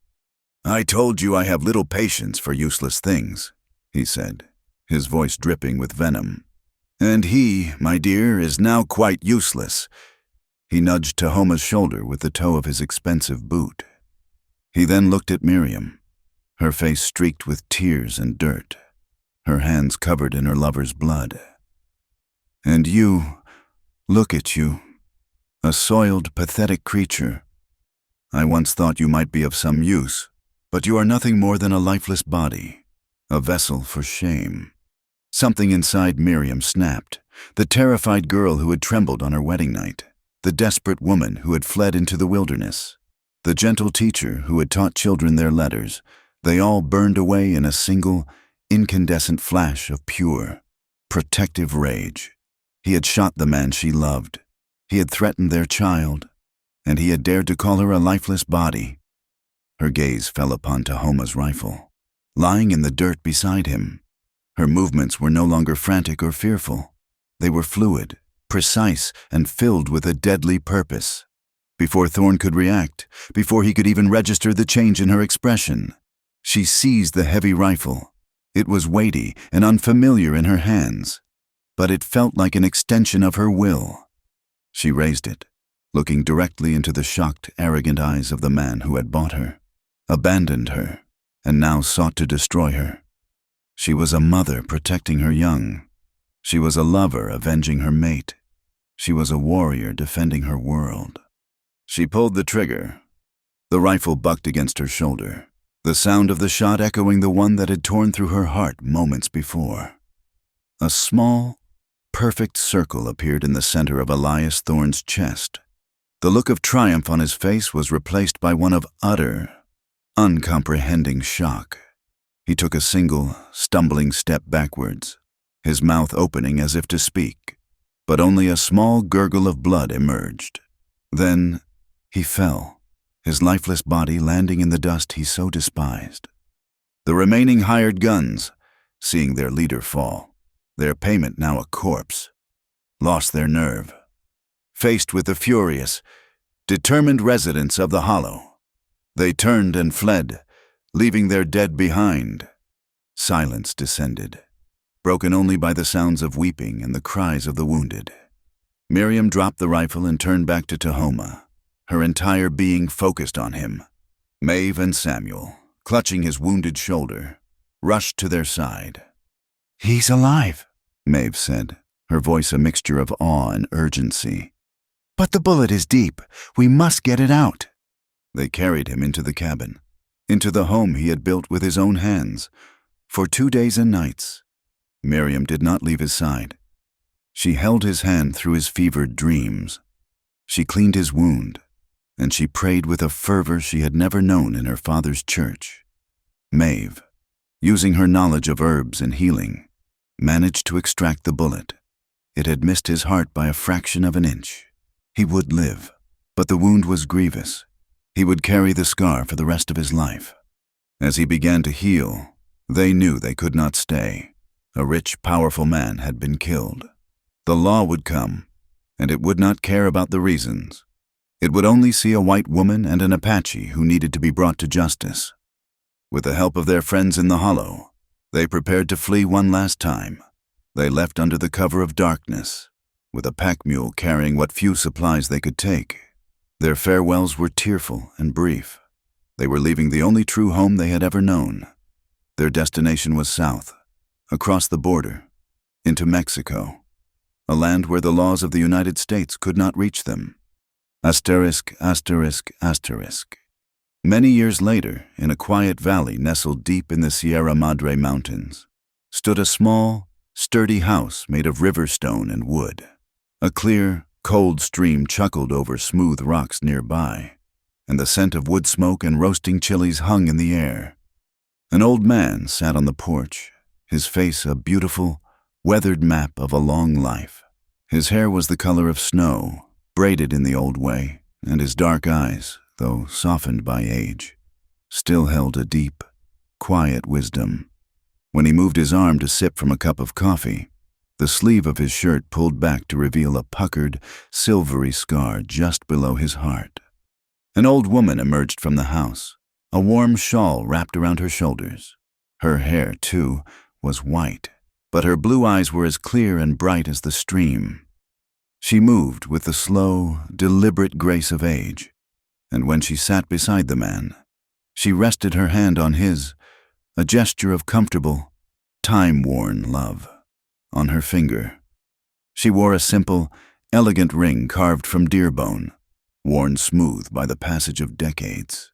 "I told you I have little patience for useless things," he said, his voice dripping with venom. "And he, my dear, is now quite useless." He nudged Tahoma's shoulder with the toe of his expensive boot. He then looked at Miriam, her face streaked with tears and dirt, her hands covered in her lover's blood. "And you, look at you, a soiled, pathetic creature. I once thought you might be of some use, but you are nothing more than a lifeless body, a vessel for shame." Something inside Miriam snapped, the terrified girl who had trembled on her wedding night, the desperate woman who had fled into the wilderness, the gentle teacher who had taught children their letters. They all burned away in a single, incandescent flash of pure, protective rage. He had shot the man she loved. He had threatened their child, and he had dared to call her a lifeless body. Her gaze fell upon Tahoma's rifle, lying in the dirt beside him. Her movements were no longer frantic or fearful. They were fluid, precise, and filled with a deadly purpose. Before Thorne could react, before he could even register the change in her expression, she seized the heavy rifle. It was weighty and unfamiliar in her hands, but it felt like an extension of her will. She raised it, looking directly into the shocked, arrogant eyes of the man who had bought her, abandoned her, and now sought to destroy her. She was a mother protecting her young. She was a lover avenging her mate. She was a warrior defending her world. She pulled the trigger. The rifle bucked against her shoulder, the sound of the shot echoing the one that had torn through her heart moments before. A small, perfect circle appeared in the center of Elias Thorne's chest. The look of triumph on his face was replaced by one of utter, uncomprehending shock. He took a single, stumbling step backwards, his mouth opening as if to speak, but only a small gurgle of blood emerged. Then he fell, his lifeless body landing in the dust he so despised. The remaining hired guns, seeing their leader fall, their payment now a corpse, lost their nerve. Faced with the furious, determined residents of the Hollow, they turned and fled, leaving their dead behind. Silence descended, broken only by the sounds of weeping and the cries of the wounded. Miriam dropped the rifle and turned back to Tahoma, her entire being focused on him. Maeve and Samuel, clutching his wounded shoulder, rushed to their side. "He's alive," Maeve said, her voice a mixture of awe and urgency. "But the bullet is deep. We must get it out." They carried him into the cabin, into the home he had built with his own hands. For 2 days and nights, Miriam did not leave his side. She held his hand through his fevered dreams. She cleaned his wound, and she prayed with a fervor she had never known in her father's church. Maeve, using her knowledge of herbs and healing, managed to extract the bullet. It had missed his heart by a fraction of an inch. He would live, but the wound was grievous. He would carry the scar for the rest of his life. As he began to heal, they knew they could not stay. A rich, powerful man had been killed. The law would come, and it would not care about the reasons. It would only see a white woman and an Apache who needed to be brought to justice. With the help of their friends in the hollow, they prepared to flee one last time. They left under the cover of darkness, with a pack mule carrying what few supplies they could take. Their farewells were tearful and brief. They were leaving the only true home they had ever known. Their destination was south, across the border, into Mexico, a land where the laws of the United States could not reach them. Asterisk, asterisk, asterisk. Many years later, in a quiet valley nestled deep in the Sierra Madre Mountains, stood a small, sturdy house made of river stone and wood. A clear, cold stream chuckled over smooth rocks nearby, and the scent of wood smoke and roasting chilies hung in the air. An old man sat on the porch, his face a beautiful, weathered map of a long life. His hair was the color of snow, braided in the old way, and his dark eyes, though softened by age, still held a deep, quiet wisdom. When he moved his arm to sip from a cup of coffee, the sleeve of his shirt pulled back to reveal a puckered, silvery scar just below his heart. An old woman emerged from the house, a warm shawl wrapped around her shoulders. Her hair, too, was white, but her blue eyes were as clear and bright as the stream. She moved with the slow, deliberate grace of age, and when she sat beside the man, she rested her hand on his, a gesture of comfortable, time-worn love. On her finger, she wore a simple, elegant ring carved from deer bone, worn smooth by the passage of decades.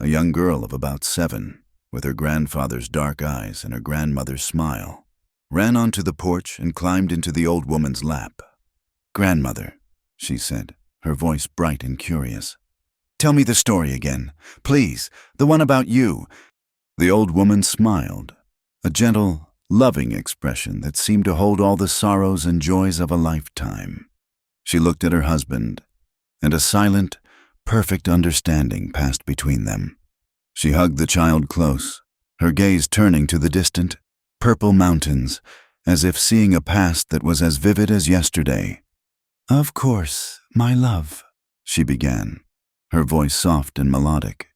A young girl of about 7, with her grandfather's dark eyes and her grandmother's smile, ran onto the porch and climbed into the old woman's lap. "Grandmother," she said, her voice bright and curious, "tell me the story again, please, the one about you." The old woman smiled, a gentle, loving expression that seemed to hold all the sorrows and joys of a lifetime. She looked at her husband, and a silent, perfect understanding passed between them. She hugged the child close, her gaze turning to the distant, purple mountains, as if seeing a past that was as vivid as yesterday. "Of course, my love," she began, her voice soft and melodic.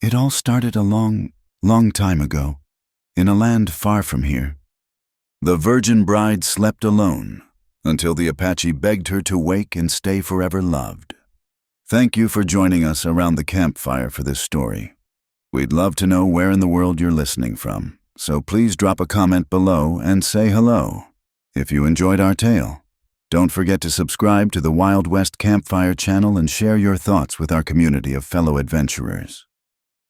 "It all started a long, long time ago, in a land far from here." The virgin bride slept alone until the Apache begged her to wake and stay forever loved. Thank you for joining us around the campfire for this story. We'd love to know where in the world you're listening from, so please drop a comment below and say hello. If you enjoyed our tale, don't forget to subscribe to the Wild West Campfire channel and share your thoughts with our community of fellow adventurers.